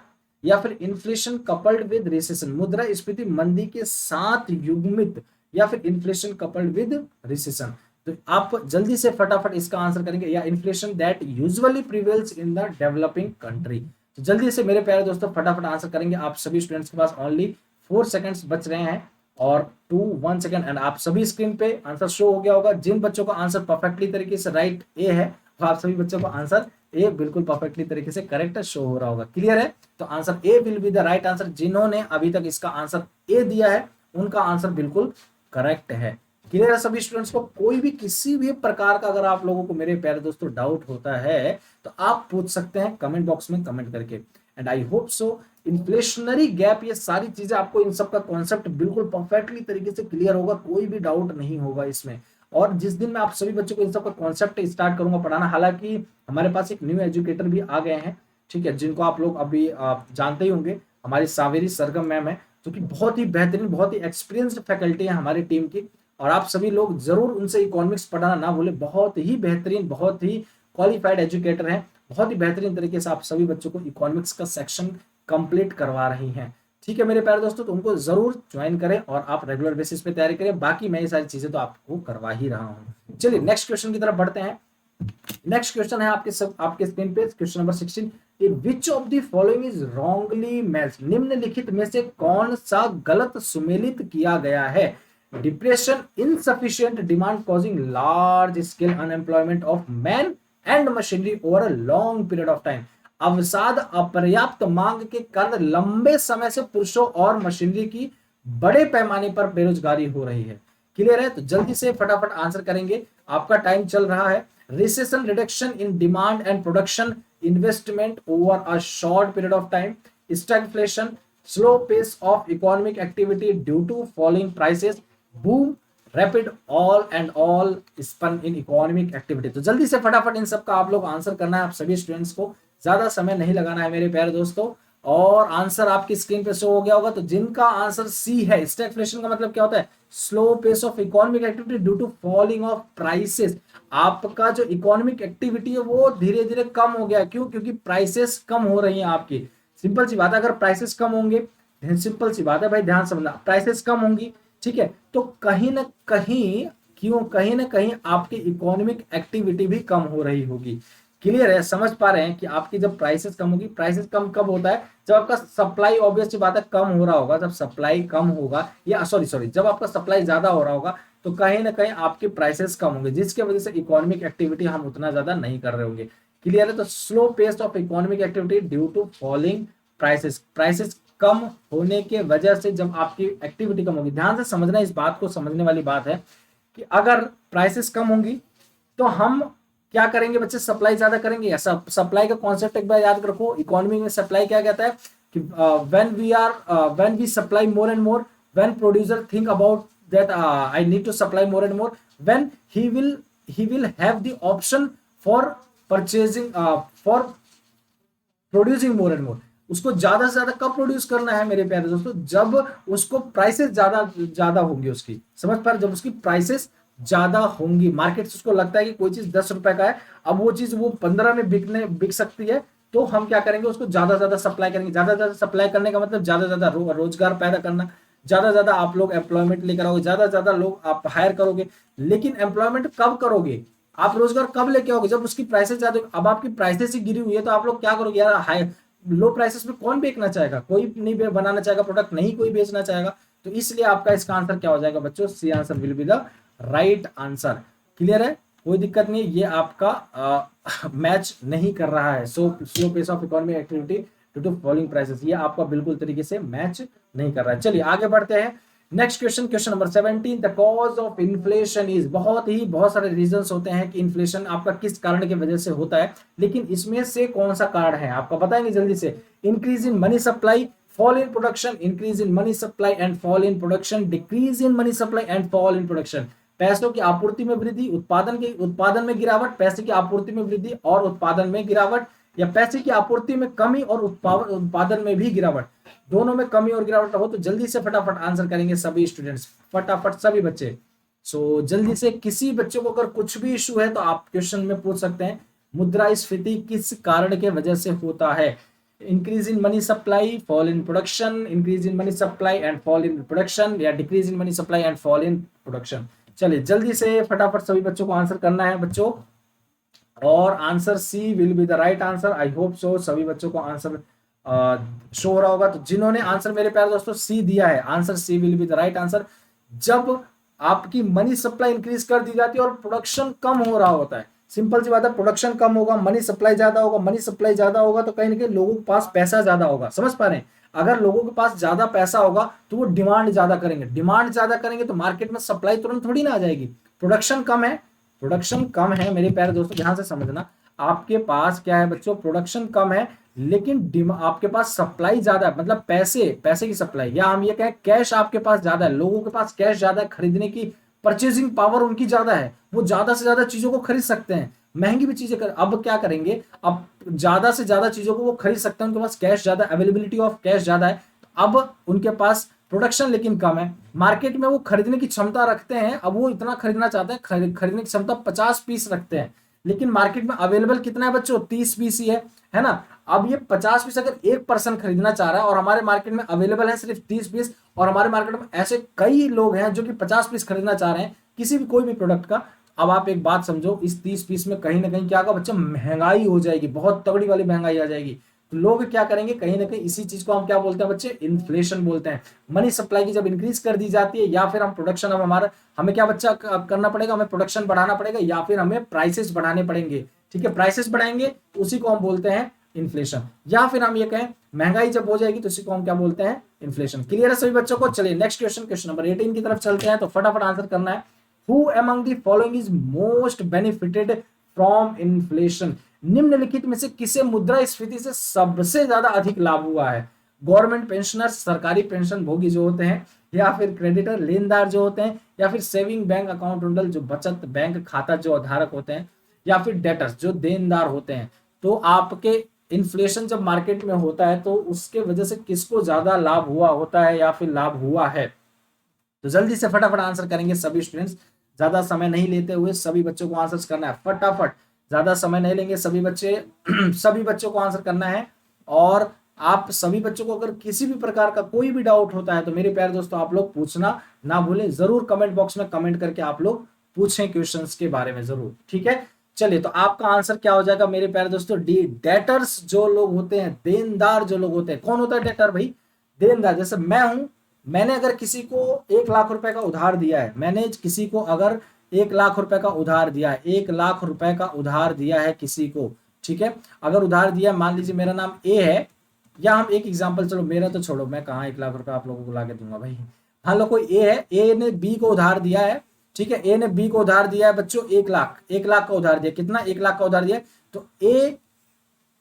या फिर इन्फ्लेशन कपल्ड विद रिसेशन, मुद्रास्फीति मंदी के साथ युग्मित, या फिर इन्फ्लेशन कपल्ड विद रिसेशन। तो आप जल्दी से फटाफट इसका आंसर करेंगे, या inflation that usually prevails in the developing country. तो जल्दी से मेरे प्यारे दोस्तों फटाफट आंसर करेंगे। आप सभी स्टूडेंट्स के पास ओनली 4 सेकंड्स बच रहे हैं, और 1 सेकंड, एंड आप सभी स्क्रीन पे आंसर शो हो गया होगा। जिन बच्चों का आंसर परफेक्टली तरीके से राइट ए है, तो आप सभी बच्चों का आंसर ए बिल्कुल परफेक्टली तरीके से करेक्ट शो हो रहा होगा। क्लियर है? तो answer A will be the right answer. जिन्होंने अभी तक इसका आंसर ए दिया है, उनका आंसर बिल्कुल करेक्ट है। क्लियर है सभी स्टूडेंट्स को? कोई भी किसी भी प्रकार का अगर आप लोगों को मेरे प्यारे दोस्तों डाउट होता है, तो आप पूछ सकते हैं कमेंट बॉक्स में कमेंट करके। And I hope so inflationary gap, ये सारी चीजें आपको, इन सब का कॉन्सेप्ट बिल्कुल परफेक्टली तरीके से क्लियर होगा, कोई भी डाउट नहीं होगा इसमें। और जिस दिन मैं आप सभी बच्चों को इन सब का कॉन्सेप्ट स्टार्ट करूंगा पढ़ाना, हालांकि हमारे पास एक न्यू एजुकेटर भी आ गए हैं, ठीक है, जिनको आप लोग अभी जानते ही होंगे, हमारी सावेरी सरगम मैम है, जो कि बहुत ही बेहतरीन, बहुत ही एक्सपीरियंस्ड फैकल्टी है हमारी टीम की। और आप सभी लोग जरूर उनसे इकोनॉमिक्स पढ़ाना ना भूलें, बहुत ही बेहतरीन, बहुत ही क्वालिफाइड एजुकेटर हैं, बहुत ही बेहतरीन तरीके से आप सभी बच्चों को इकोनॉमिक्स का सेक्शन कंप्लीट करवा रही हैं। ठीक है मेरे प्यारे दोस्तों, तो उनको जरूर ज्वाइन करें और आप रेगुलर बेसिस पे तैयारी करें। बाकी मैं ये सारी चीजें तो आपको करवा ही रहा हूं। चलिए नेक्स्ट क्वेश्चन की तरफ बढ़ते हैं। नेक्स्ट क्वेश्चन है आपके स्क्रीन पे, question number 16। Which of the following is wrongly matched, निम्नलिखित में से कौन सा गलत सुमेलित किया गया है। Depression, insufficient demand causing large scale unemployment of man and machinery over a long period of time. अवसाद, अपर्याप्त मांग के कारण लंबे समय से पुरुषों और मशीनरी की बड़े पैमाने पर बेरोजगारी हो रही है। क्लियर है? तो जल्दी से फटाफट आंसर करेंगे, आपका टाइम चल रहा है। Recession, reduction in demand and production investment over a short period of time. Stagflation, slow pace of economic activity due to falling prices. Boom, rapid, all and all spun in economic activity. तो जल्दी से फटाफट इन सब का आप लोग आंसर करना है। आप सभी स्टूडेंट्स को ज्यादा समय नहीं लगाना है मेरे प्यारे दोस्तों, और आंसर आपकी स्क्रीन पे शो हो गया होगा। तो जिनका आंसर सी है, स्टैगफ्लेशन का मतलब क्या होता है, slow pace of economic activity due to falling of prices. आपका जो इकोनॉमिक एक्टिविटी है वो धीरे धीरे कम हो गया, क्यों? क्योंकि प्राइसेस कम हो रही हैं आपकी। सिंपल सी बात है, अगर प्राइसेस कम होंगे, सिंपल सी बात है भाई, ध्यान समझना, प्राइसेस कम होंगी, ठीक है, तो कहीं ना कहीं, क्यों, कहीं ना कहीं आपकी इकोनॉमिक एक्टिविटी भी कम हो रही होगी। क्लियर है? समझ पा रहे हैं कि आपकी जब प्राइसेस कम होगी, प्राइसेस कम कब होता है, जब आपका सप्लाई, ऑब्वियस बात है, कम हो रहा होगा। जब सप्लाई कम होगा, या सॉरी जब आपका सप्लाई ज्यादा हो रहा होगा, तो कहीं ना कहीं आपके प्राइसेस कम होंगे, जिसकी वजह से इकोनॉमिक एक्टिविटी हम उतना ज्यादा नहीं कर रहे होंगे। क्लियर है? तो slow pace of economic activity due to falling prices, prices कम होने के वजह से जब आपकी एक्टिविटी कम होगी। ध्यान से समझना, इस बात को समझने वाली बात है कि अगर प्राइसेस कम होंगी तो हम क्या करेंगे बच्चे, सप्लाई ज्यादा करेंगे। या सप्लाई का कॉन्सेप्ट एक बार याद रखो, इकोनॉमी में सप्लाई क्या कहता है कि when we supply more and more, when producer think about that I need to supply more and more, when he will have the option for purchasing for producing more and more. उसको ज्यादा से ज्यादा कब प्रोड्यूस करना है मेरे प्यारे दोस्तों, जब उसको प्राइसेस ज्यादा होंगी उसकी। समझ पा रहे? जब उसकी प्राइसेस ज्यादा होंगी, मार्केट से उसको लगता है कि कोई चीज 10 रुपए का है, अब वो चीज वो 15 में बिक सकती है, तो हम क्या करेंगे, उसको ज्यादा से ज्यादा सप्लाई करेंगे। ज्यादा से ज्यादा सप्लाई करने का मतलब ज्यादा से ज्यादा रोजगार पैदा करना, ज्यादा से ज्यादा आप लोग एम्प्लॉयमेंट लेकर आओगे, ज्यादा से ज्यादा लोग आप हायर करोगे। लेकिन एम्प्लॉयमेंट कब करोगे, आप रोजगार कब लेके आओगे, जब उसकी प्राइसेस ज्यादा। अब आपकी प्राइसेस ही गिरी हुई है तो आप लोग क्या करोगे यार, हाई लो प्राइसेस में कौन बेचना चाहेगा, कोई नहीं बनाना चाहेगा प्रोडक्ट, नहीं कोई बेचना चाहेगा। तो इसलिए आपका इसका आंसर क्या हो जाएगा बच्चों, C answer will be the right answer. Clear है, कोई दिक्कत नहीं, ये आपका मैच नहीं कर रहा है। So slow pace of economic activity due to falling prices, ये आपका बिल्कुल तरीके से मैच नहीं कर रहा है। चलिए आगे बढ़ते हैं। Next question, question number 17, the cause of inflation is. बहुत सारे रीजंस होते हैं कि इन्फ्लेशन आपका किस कारण की वजह से होता है, लेकिन इसमें से कौन सा कारण है आपका बताएंगे जल्दी से। Increase in money supply, fall in production, increase in money supply and fall in production, decrease in money supply and fall in production. पैसों की आपूर्ति में वृद्धि, उत्पादन में गिरावट, पैसे की आपूर्ति में वृद्धि और उत्पादन में गिरावट, या पैसे की आपूर्ति में कमी और उत्पादन में भी गिरावट, दोनों में कमी और गिरावट हो। तो जल्दी से फटाफट आंसर करेंगे सभी स्टूडेंट्स, फटाफट सभी बच्चे। सो जल्दी से, किसी बच्चे को अगर कुछ भी इशू है तो आप क्वेश्चन में पूछ सकते हैं, मुद्रास्फीति किस कारण के वजह से होता है। Increase in money supply, fall in production, increase in money supply and fall in production, या decrease in money supply and fall in production. चलिए जल्दी से फटाफट सभी बच्चों को आंसर करना है बच्चों, और answer C will be the right answer. I hope so सभी बच्चों को आंसर शो हो रहा होगा। तो जिन्होंने आंसर मेरे प्यारे दोस्तों सी दिया है, answer C will be the right answer. जब आपकी मनी सप्लाई इंक्रीज कर दी जाती है और प्रोडक्शन कम हो रहा होता है, सिंपल सी बात है, प्रोडक्शन कम होगा, मनी सप्लाई ज्यादा होगा, मनी सप्लाई ज्यादा होगा तो कहीं ना कहीं लोगों के पास पैसा ज्यादा होगा। समझ पा रहे हैं, अगर लोगों के पास ज्यादा पैसा होगा तो वो डिमांड ज्यादा करेंगे, डिमांड ज्यादा करेंगे तो मार्केट में सप्लाई तुरंत थोड़ी ना आ जाएगी। प्रोडक्शन कम है, प्रोडक्शन कम है मेरे प्यारे दोस्तों, ध्यान से समझना। आपके पास क्या है बच्चों, प्रोडक्शन कम है लेकिन आपके पास सप्लाई ज्यादा है, मतलब पैसे की सप्लाई, या हम ये कहें कैश आपके पास ज्यादा है, लोगों के पास कैश ज्यादा है, खरीदने की परचेजिंग पावर उनकी ज्यादा है, वो ज्यादा से ज्यादा चीजों को खरीद सकते हैं, महंगी भी चीजें अब क्या करेंगे, अब ज्यादा से ज्यादा चीजों को वो खरीद सकते हैं, उनके पास कैश ज्यादा, अवेलेबिलिटी ऑफ कैश ज्यादा है। अब उनके पास प्रोडक्शन लेकिन कम है, मार्केट में वो खरीदने की क्षमता रखते हैं, अब वो इतना खरीदना चाहते हैं, खरीदने की क्षमता 50 पीस रखते हैं, लेकिन मार्केट में अवेलेबल कितना है बच्चों, 30 पीस ही है ना। अब ये 50 पीस अगर एक पर्सन खरीदना चाह रहा है और हमारे मार्केट में अवेलेबल है सिर्फ 30 पीस, और हमारे मार्केट में ऐसे कई लोग हैं जो कि 50 पीस खरीदना चाह रहे हैं किसी भी कोई भी प्रोडक्ट का। अब आप एक बात समझो, इस 30 पीस में कहीं ना कहीं क्या होगा बच्चों, महंगाई हो जाएगी, बहुत तगड़ी वाली महंगाई आ जाएगी। तो लोग क्या करेंगे, कहीं ना कहीं इसी चीज को हम क्या बोलते हैं बच्चे, इन्फ्लेशन बोलते हैं। मनी सप्लाई की जब इंक्रीज कर दी जाती है, या फिर हम प्रोडक्शन, अब हमारा हमें क्या बच्चा करना पड़ेगा, हमें प्रोडक्शन बढ़ाना पड़ेगा, या फिर हमें प्राइसेस बढ़ाने पड़ेंगे। ठीक है, प्राइसेस बढ़ाएंगे उसी को हम बोलते हैं इन्फ्लेशन, या फिर हम ये कहें महंगाई जब हो जाएगी तो इसी को हम क्या बोलते हैं, इन्फ्लेशन। क्लियर है सभी बच्चों को। चलिए नेक्स्ट क्वेश्चन, क्वेश्चन नंबर 18 की तरफ चलते हैं, तो फटाफट आंसर करना है। Who among the following is most benefited from inflation. निम्नलिखित में से किसे मुद्रास्फीति से सबसे ज्यादा अधिक लाभ हुआ है। गवर्नमेंट पेंशनर्स, सरकारी पेंशन भोगी जो होते हैं, या फिर क्रेडिटर, लेनदार जो होते हैं, या फिर सेविंग बैंक अकाउंट होल्डर जो बचत बैंक खाता जो धारक होते हैं, या फिर डेटर्स जो देनदार होते हैं। तो आपके इन्फ्लेशन जब मार्केट में होता है तो उसके वजह से किसको ज्यादा लाभ हुआ होता है या फिर लाभ हुआ है। तो जल्दी से फटाफट आंसर करेंगे सभी स्टूडेंट्स, ज्यादा समय नहीं लेते हुए सभी बच्चों को आंसर करना है फटाफट, ज्यादा समय नहीं लेंगे सभी बच्चे सभी बच्चों को आंसर करना है। और आप सभी बच्चों को अगर किसी भी प्रकार का कोई भी डाउट होता है तो मेरे प्यारे दोस्तों आप लोग पूछना ना भूलें, जरूर कमेंट बॉक्स में कमेंट करके आप लोग पूछें क्वेश्चंस के बारे में जरूर। ठीक है, चलिए तो आपका आंसर क्या हो जाएगा मेरे प्यारे दोस्तों, डी। डेटर्स जो लोग होते हैं, देनदार जो लोग होते हैं। कौन होता है डेटर भाई, देनदार। जैसे मैं हूं, मैंने अगर किसी को 1 लाख रुपए का उधार दिया है, मैंने किसी को अगर 1 लाख रुपए का उधार दिया है, 1 लाख रुपए का उधार दिया है किसी को, ठीक है, अगर उधार दिया, मान लीजिए मेरा नाम ए है, या हम एक एग्जांपल, चलो मेरा तो छोड़ो, मैं कहाँ 1 लाख रुपए आप लोगों को ला के दूंगा भाई। हाँ लो, कोई ए है, ए ने बी को उधार दिया है, ठीक है, ए ने बी को उधार दिया है बच्चों 1 लाख, 1 लाख का उधार दिया, कितना, 1 लाख का उधार दिया, तो ए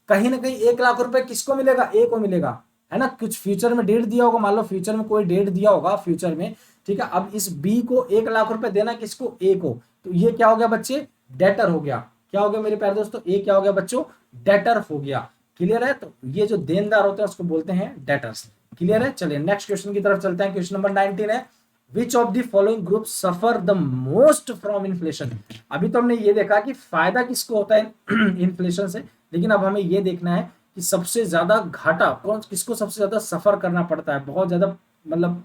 कहीं ना कहीं 1 लाख रुपए किसको मिलेगा, ए को मिलेगा, है ना। कुछ फ्यूचर में डेट दिया होगा, मान लो फ्यूचर में कोई डेट दिया होगा फ्यूचर में, ठीक है। अब इस बी को 1 लाख रुपए देना किसको, ए को, तो ये क्या हो गया बच्चे, डेटर हो गया। क्या हो गया मेरे प्यारे दोस्तों, ए क्या हो गया बच्चों, डेटर हो गया। क्लियर है, तो ये जो देनदार होते हैं उसको बोलते हैं डेटर्स। क्लियर है, चलिए नेक्स्ट क्वेश्चन की तरफ चलते हैं। क्वेश्चन नंबर 19 है, which of the following group suffer the most from inflation. अभी तो हमने ये देखा कि फायदा किसको होता है इन्फ्लेशन से, लेकिन अब हमें ये देखना है कि सबसे ज्यादा घाटा कौन, किसको सबसे ज्यादा सफर करना पड़ता है, बहुत ज्यादा मतलब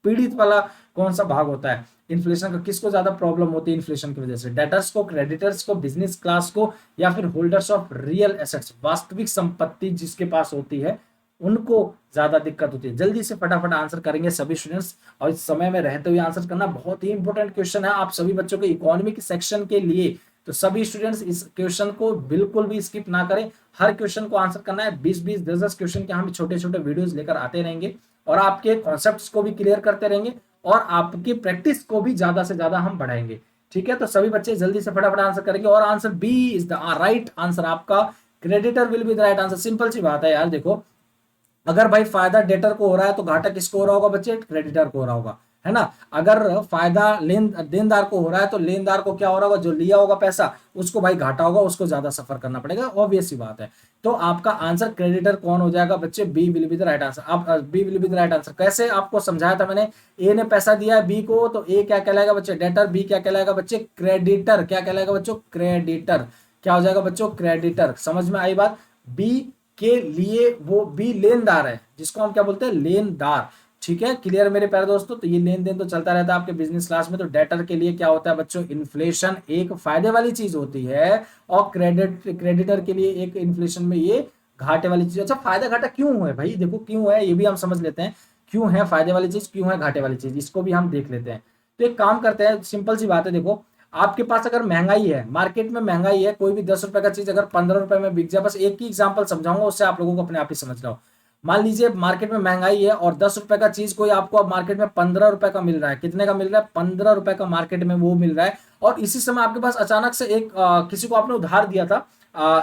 पीड़ित वाला कौन सा भाग होता है इन्फ्लेशन का, किसको ज्यादा प्रॉब्लम होती है इन्फ्लेशन की वजह से, डेटर्स को, क्रेडिटर्स को, बिजनेस क्लास को, या फिर होल्डर्स ऑफ रियल एसेट्स, वास्तविक संपत्ति जिसके पास होती है उनको ज्यादा दिक्कत होती है। जल्दी से फटाफट आंसर करेंगे सभी स्टूडेंट्स, और इस समय में रहते हुए आंसर करना बहुत ही इंपॉर्टेंट क्वेश्चन है आप सभी बच्चों के इकोनॉमिक सेक्शन के लिए। तो सभी स्टूडेंट्स इस क्वेश्चन को बिल्कुल भी स्किप ना करें, हर क्वेश्चन को आंसर करना है। 20-20, 10-10 क्वेश्चन के हम छोटे छोटे वीडियोस लेकर आते रहेंगे और आपके कॉन्सेप्ट्स को भी क्लियर करते रहेंगे और आपकी प्रैक्टिस को भी ज्यादा से ज्यादा हम बढ़ाएंगे। ठीक है, तो सभी बच्चे जल्दी से फटाफट आंसर करेंगे और answer B is the right answer आपका, creditor will be the right answer. Simple सी बात है यार, देखो अगर भाई फायदा डेटर को हो रहा है तो घाटा किसको हो रहा होगा बच्चे, क्रेडिटर को हो रहा होगा, है ना। अगर फायदा देनदार को हो रहा है तो लेनदार को क्या हो रहा होगा, जो लिया होगा पैसा उसको भाई घाटा होगा, उसको ज्यादा सफर करना पड़ेगा, ऑब्वियस सी बात है। तो आपका आंसर क्रेडिटर कौन हो जाएगा बच्चे, B will be the right answer. आप B will be the right answer कैसे आपको समझाया था मैंने, ए ने पैसा दिया है बी को तो ए क्या कहलाएगा बच्चे, डेटर, बी क्या कहलाएगा बच्चे, क्रेडिटर, क्या कहलाएगा बच्चों, क्रेडिटर, क्या हो जाएगा बच्चों, क्रेडिटर। समझ में आई बात, बी के लिए वो बी लेनदार है जिसको हम क्या बोलते हैं, लेनदार। ठीक है, क्लियर मेरे प्यारे दोस्तों। तो ये लेन देन तो चलता रहता है आपके बिजनेस क्लास में। तो डेटर के लिए क्या होता है बच्चों, इन्फ्लेशन एक फायदे वाली चीज होती है और क्रेडिटर के लिए एक इन्फ्लेशन में ये घाटे वाली चीज। अच्छा, फायदा घाटा क्यों है भाई, देखो क्यों है ये भी हम समझ लेते हैं, क्यों है फायदे वाली चीज, क्यों है घाटे वाली चीज, इसको भी हम देख लेते हैं। तो एक काम करते हैं, सिंपल सी बात है, देखो आपके पास अगर महंगाई है, मार्केट में महंगाई है, कोई भी 10 रुपए का चीज अगर 15 रुपए में बिक जाए, बस एक ही एग्जांपल समझाऊंगा उससे आप लोगों को अपने आप ही समझ रहा हो। मान लीजिए मार्केट में महंगाई है और 10 रुपए का चीज कोई आपको अब मार्केट में 15 रुपए का मिल रहा है, कितने का मिल रहा है, 15 रुपए का मार्केट में वो मिल रहा है। और इसी समय आपके पास अचानक से एक किसी को आपने उधार दिया था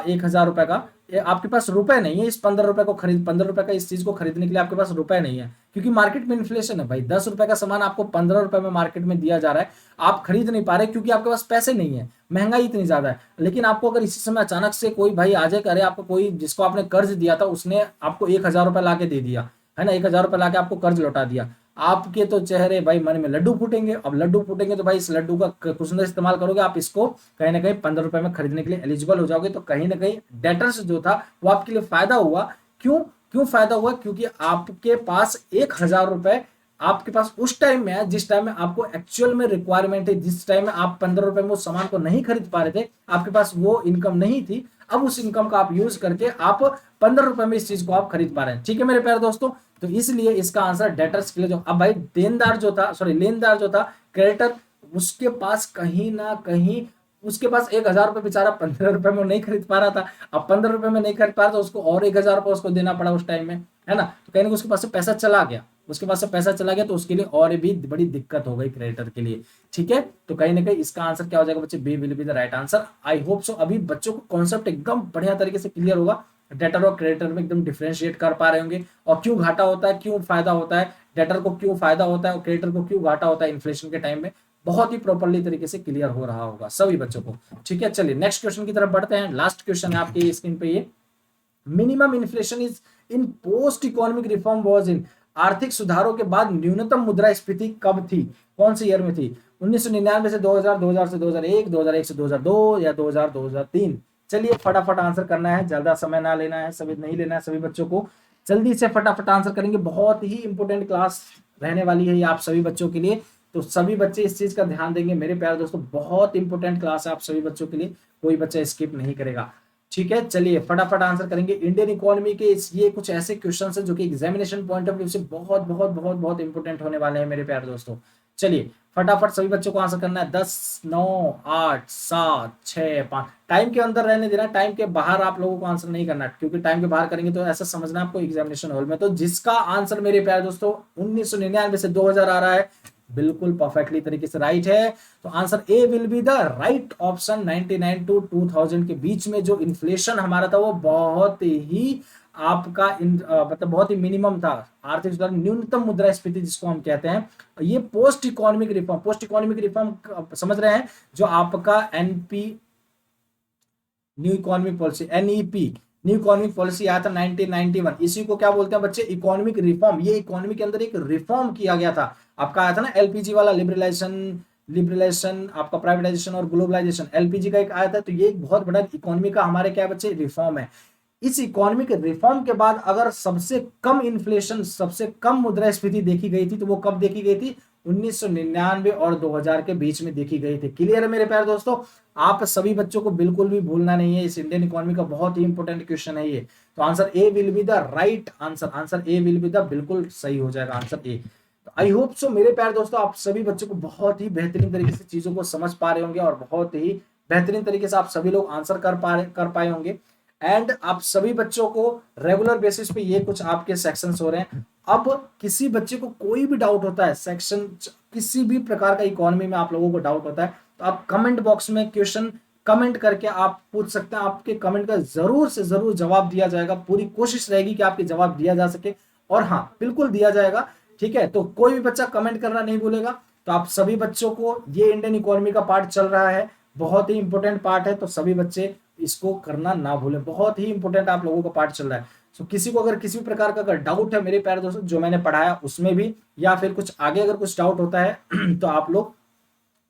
1,000 रुपए का, आपके पास रुपए नहीं है इस 15 रुपए को खरीद, 15 रुपए का इस चीज को खरीदने के लिए आपके पास रुपए नहीं है, क्योंकि मार्केट में इन्फ्लेशन है भाई। 10 रुपए का सामान आपको 15 रुपए में मार्केट में दिया जा रहा है, आप खरीद नहीं पा रहे क्योंकि आपके पास पैसे नहीं है, महंगाई इतनी ज्यादा है। लेकिन आपको अगर इसी समय अचानक से कोई भाई आ जाए, करे आपको कोई जिसको आपने कर्ज दिया था उसने आपको 1,000 रुपए ला के दे दिया, है ना, 1,000 रुपए ला के आपको कर्ज लौटा दिया, आपके तो चेहरे भाई मन में लड्डू फूटेंगे। अब लड्डू फूटेंगे तो भाई इस लड्डू का कुछ ना इस्तेमाल करोगे, आप इसको कहीं ना कहीं 15 रुपए में खरीदने के लिए एलिजिबल हो जाओगे। तो कहीं ना कहीं डेटर्स जो था वो आपके लिए फायदा हुआ। क्यों क्यों फायदा हुआ, क्योंकि आपके पास 1,000 रुपए आपके पास उस टाइम में है जिस टाइम में आपको एक्चुअल में रिक्वायरमेंट है, जिस टाइम में आप 15 रुपए में उस सामान को नहीं खरीद पा रहे थे, आपके पास वो इनकम नहीं थी, अब उस इनकम का आप यूज करके आप 15 रुपए में इस चीज को आप खरीद पा रहे हैं। ठीक है मेरे प्यारे दोस्तों, तो इसलिए इसका आंसर डेटर्स के लिए जो, अब भाई देनदार जो था, सॉरी लेनदार जो था, क्रेडिटर, उसके पास कहीं ना कहीं उसके पास 1,000 रुपए बेचारा 15 रुपए में नहीं खरीद पा रहा था, अब 15 रुपए में नहीं खरीद पा रहा तो उसको और 1,000 रुपए उसको देना पड़ा उस टाइम में, है ना। तो कहीं ना उसके पास से पैसा चला गया, उसके पास से पैसा चला गया तो उसके लिए और भी बड़ी दिक्कत हो गई क्रेडिटर के लिए। ठीक है, तो कहीं ना कहीं इसका आंसर क्या हो जाएगा बच्चे, B will be the right answer. I hope so अभी बच्चों को कॉन्सेप्ट एकदम बढ़िया तरीके से क्लियर होगा, डेटर और क्रेडिटर में एकदम डिफरेंशिएट कर पा रहे होंगे, और क्यों घाटा होता है, क्यों फायदा होता है, डेटर को क्यों फायदा होता है और क्रेडिटर को क्यों घाटा होता है इन्फ्लेशन के टाइम में, बहुत ही प्रॉपर्ली तरीके से क्लियर हो रहा होगा सभी बच्चों को। ठीक है, चलिए नेक्स्ट क्वेश्चन की तरफ बढ़ते हैं। लास्ट क्वेश्चन है आपके स्क्रीन पे, ये minimum inflation is in post economic reform was in, आर्थिक सुधारों के बाद न्यूनतम मुद्रास्फीति कब थी, कौन से ईयर में थी, 1999 से 2000, 2000 से 2001, 2001 से 2002 या 2000 2003। चलिए फटाफट आंसर करना है, ज्यादा समय ना लेना है, सभी नहीं लेना है, सभी बच्चों को जल्दी से फटाफट आंसर करेंगे। बहुत ही इंपॉर्टेंट क्लास रहने वाली है ये आप सभी बच्चों के लिए, तो सभी बच्चे इस चीज का ध्यान देंगे मेरे प्यारे दोस्तों, बहुत इंपॉर्टेंट क्लास है आप सभी बच्चों के लिए, कोई बच्चा स्किप नहीं करेगा। ठीक है, चलिए फटाफट आंसर करेंगे। इंडियन इकोनॉमी के ये कुछ ऐसे क्वेश्चन है जो कि एग्जामिनेशन पॉइंट ऑफ व्यू से बहुत बहुत बहुत बहुत इंपॉर्टेंट होने वाले हैं मेरे प्यारे दोस्तों। चलिए फटाफट सभी बच्चों को आंसर करना है। 10, 9, 8, 7, 6, 5, टाइम के अंदर रहने देना, टाइम के बाहर आप लोगों को आंसर नहीं करना, क्योंकि टाइम के बाहर करेंगे तो ऐसा समझना आपको एग्जामिनेशन हॉल में। तो जिसका आंसर मेरे प्यारे दोस्तों 1999 से 2000 आ रहा है, बिल्कुल परफेक्टली तरीके से राइट है। तो answer A will be the right option. 99 to 2000 के बीच में जो इन्फ्लेशन हमारा था वो बहुत ही आपका मतलब बहुत ही मिनिमम था, आर्थिक सुधार, न्यूनतम मुद्रास्फीति जिसको हम कहते हैं। ये post economic reform, post economic reform समझ रहे हैं, जो आपका NP new economic policy, NEP new economic policy आया था 1991, इसी को क्या बोलते हैं बच्चे, इकोनॉमिक रिफॉर्म। ये इकोनॉमी के अंदर एक रिफॉर्म किया गया था, आपका आया था ना एलपीजी वाला, लिबरलाइजेशन आपका प्राइवेटाइजेशन और ग्लोबलाइजेशन, एलपीजी का एक आया था। तो ये एक बहुत बड़ा इकोनॉमी का हमारे क्या बच्चे रिफॉर्म है। इस इकोनॉमिक रिफॉर्म के बाद अगर सबसे कम इन्फ्लेशन, सबसे कम मुद्रास्फीति देखी गई थी तो वो कब देखी गई थी? 1999 और 2000 के बीच में देखी गई थी। क्लियर है मेरे प्यारे दोस्तों? आप सभी बच्चों को बिल्कुल भी भूलना नहीं है, इस इंडियन इकोनॉमी का बहुत ही इंपॉर्टेंट क्वेश्चन है ये। तो answer A will be the right answer, answer A will be the बिल्कुल सही हो जाएगा आंसर ए। तो आई होप सो मेरे प्यारे दोस्तों आप सभी बच्चों को बहुत ही बेहतरीन तरीके से चीजों को समझ पा रहे होंगे और बहुत ही बेहतरीन तरीके से आप सभी लोग आंसर कर पाए होंगे। एंड आप सभी बच्चों को रेगुलर बेसिस पे ये कुछ आपके सेक्शंस हो रहे हैं। अब किसी बच्चे को कोई भी डाउट होता है, सेक्शन किसी भी प्रकार का इकोनॉमी में आप लोगों को डाउट होता है, तो आप कमेंट बॉक्स में क्वेश्चन कमेंट करके आप पूछ सकते हैं। आपके कमेंट का जरूर से जरूर जवाब दिया जाएगा, पूरी कोशिश रहेगी कि आपके जवाब दिया जा सके, और हाँ बिल्कुल दिया जाएगा। ठीक है, तो कोई भी बच्चा कमेंट करना नहीं भूलेगा। तो आप सभी बच्चों को, ये इंडियन इकोनॉमी का पार्ट चल रहा है, बहुत ही इंपॉर्टेंट पार्ट है, तो सभी बच्चे इसको करना ना भूलें, बहुत ही इंपॉर्टेंट आप लोगों का पार्ट चल रहा है। सो किसी को अगर किसी भी प्रकार का अगर डाउट है मेरे प्यारे दोस्तों जो मैंने पढ़ाया उसमें भी, या फिर कुछ आगे अगर कुछ डाउट होता है तो आप लोग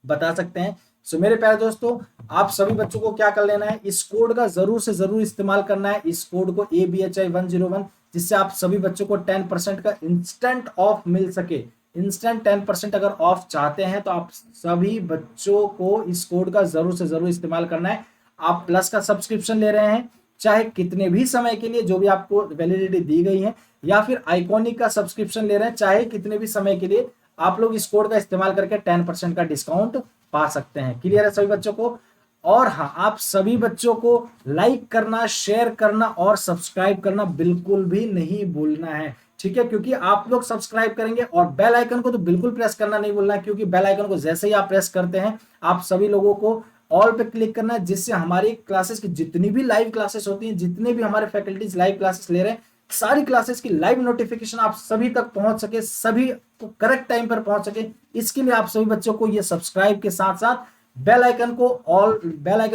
बता सकते हैं। सो मेरे प्यारे दोस्तों आप सभी बच्चों को क्या कर लेना है, इस कोड का जरूर से जरूर इस्तेमाल करना है, इस कोड को ABHI101, जिससे आप सभी बच्चों को 10% का इंस्टेंट ऑफ मिल सके। इंस्टेंट 10% अगर ऑफ चाहते हैं तो आप सभी बच्चों को इस कोड का जरूर से जरूर इस्तेमाल करना है। आप प्लस का सब्सक्रिप्शन ले रहे हैं, चाहे कितने भी समय के लिए, जो भी आपको वैलिडिटी दी गई है, या फिर आइकॉनिक का सब्सक्रिप्शन ले रहे हैं, चाहे कितने भी समय के लिए, आप लोग इस कोड का इस्तेमाल करके 10% का डिस्काउंट पा सकते हैं। क्लियर है सभी बच्चों को? और हाँ, आप सभी बच्चों को लाइक करना, शेयर करना और सब्सक्राइब करना बिल्कुल भी नहीं भूलना है। ठीक है, क्योंकि आप लोग सब्सक्राइब करेंगे, और बेल आइकन को तो बिल्कुल प्रेस करना नहीं भूलना है, क्योंकि बेल आइकन को जैसे ही आप प्रेस करते हैं आप सभी लोगों को ऑल पे क्लिक करना है, जिससे हमारी क्लासेस की जितनी भी लाइव क्लासेस होती हैं, जितने भी हमारे फैकल्टीज लाइव क्लासेस ले रहे हैं, सारी क्लासेस की लाइव नोटिफिकेशन आप सभी तक पहुंच सके, सभी को करेक्ट टाइम पर पहुंच सके। इसके लिए आप सभी बच्चों को ये सब्सक्राइब के साथ साथ बेल आइकन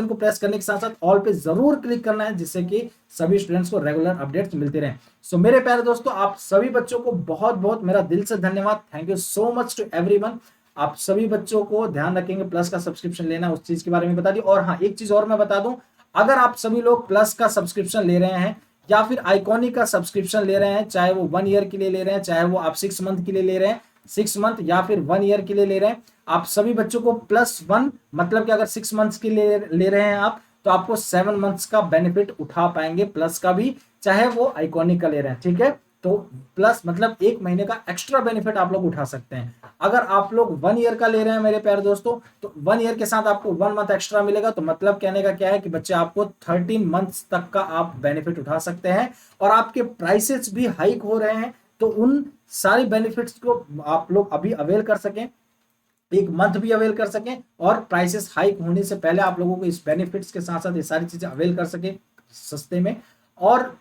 को प्रेस करने के साथ साथ ऑल पे जरूर क्लिक करना है, जिससे कि सभी स्टूडेंट्स को रेगुलर अपडेट्स मिलते रहें। सो मेरे प्यारे दोस्तों आप सभी बच्चों को बहुत बहुत मेरा दिल से धन्यवाद। Thank you so much to everyone. आप सभी बच्चों को ध्यान रखेंगे, प्लस का सब्सक्रिप्शन लेना, उस चीज के बारे में बता दी। और हाँ, एक चीज और मैं बता दूं, अगर आप सभी लोग प्लस का सब्सक्रिप्शन ले रहे हैं या फिर आइकॉनिक का सब्सक्रिप्शन ले रहे हैं, चाहे वो 1 ईयर के लिए ले रहे हैं, चाहे वो आप 6 मंथ के लिए ले रहे हैं, 6 मंथ या फिर 1 ईयर के लिए ले रहे हैं, आप सभी बच्चों को +1, मतलब कि अगर 6 मंथ्स के लिए ले रहे हैं आप, तो आपको 7 मंथ्स का बेनिफिट उठा पाएंगे, प्लस का भी, चाहे वो आइकॉनिक का ले रहे हैं। ठीक है, तो प्लस मतलब 1 महीने का एक्स्ट्रा बेनिफिट आप लोग उठा सकते हैं। अगर आप लोग 1 ईयर का ले रहे हैं मेरे प्यारे दोस्तों, तो 1 ईयर के साथ आपको 1 मंथ एक्स्ट्रा मिलेगा। तो मतलब कहने का क्या है कि बच्चे आपको 13 मंथ्स तक का आप बेनिफिट उठा सकते हैं, और आपके प्राइसेस भी हाइक हो रहे हैं, तो उन सारी बेनिफिट्स को आप लोग अभी अवेल कर सकें, 1 मंथ भी अवेल कर सकें, और प्राइसेस हाइक होने से पहले आप लोगों को इस बेनिफिट्स के साथ साथ ये सारी चीजें अवेल कर सके सस्ते में। और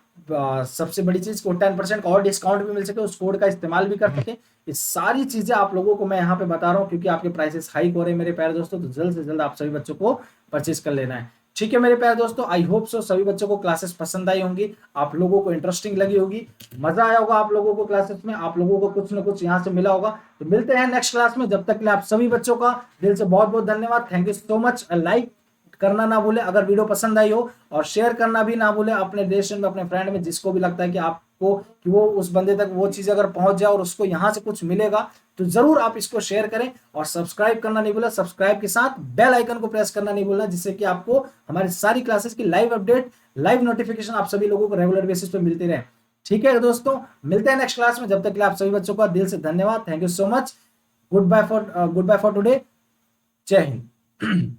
सबसे बड़ी चीज को 10% का और डिस्काउंट भी मिल सके, उस कोड का इस्तेमाल भी कर सके। ये सारी चीजें आप लोगों को मैं यहाँ पे बता रहा हूँ, क्योंकि आपके प्राइसेस हाइक हो रहे हैं मेरे प्यारे दोस्तों, तो जल्द से जल्द आप सभी बच्चों को परचेज कर लेना है। ठीक है मेरे प्यारे दोस्तों, आई होप सो सभी बच्चों को क्लासेस पसंद आई होंगी, आप लोगों को इंटरेस्टिंग लगी होगी, मजा आया होगा आप लोगों को क्लासेस में, आप लोगों को कुछ ना कुछ यहाँ से मिला होगा। तो मिलते हैं नेक्स्ट क्लास में, जब तक के लिए आप सभी बच्चों का दिल से बहुत बहुत धन्यवाद। Thank you so much. Like करना ना भूले अगर वीडियो पसंद आई हो, और शेयर करना भी ना भूले अपने रिलेशन में, अपने फ्रेंड में, जिसको भी लगता है कि आपको कि वो उस बंदे तक वो चीज अगर पहुंच जाए और उसको यहाँ से कुछ मिलेगा, तो जरूर आप इसको शेयर करें। और सब्सक्राइब करना नहीं भूला, सब्सक्राइब के साथ बेल आइकन को प्रेस करना नहीं भूलना, जिससे कि आपको हमारी सारी क्लासेस की लाइव अपडेट, लाइव नोटिफिकेशन आप सभी लोगों को रेगुलर बेसिस पे मिलती रहे। ठीक है दोस्तों, मिलते हैं नेक्स्ट क्लास में, जब तक के लिए आप सभी बच्चों का दिल से धन्यवाद। Thank you so much. Good bye for today. जय हिंद।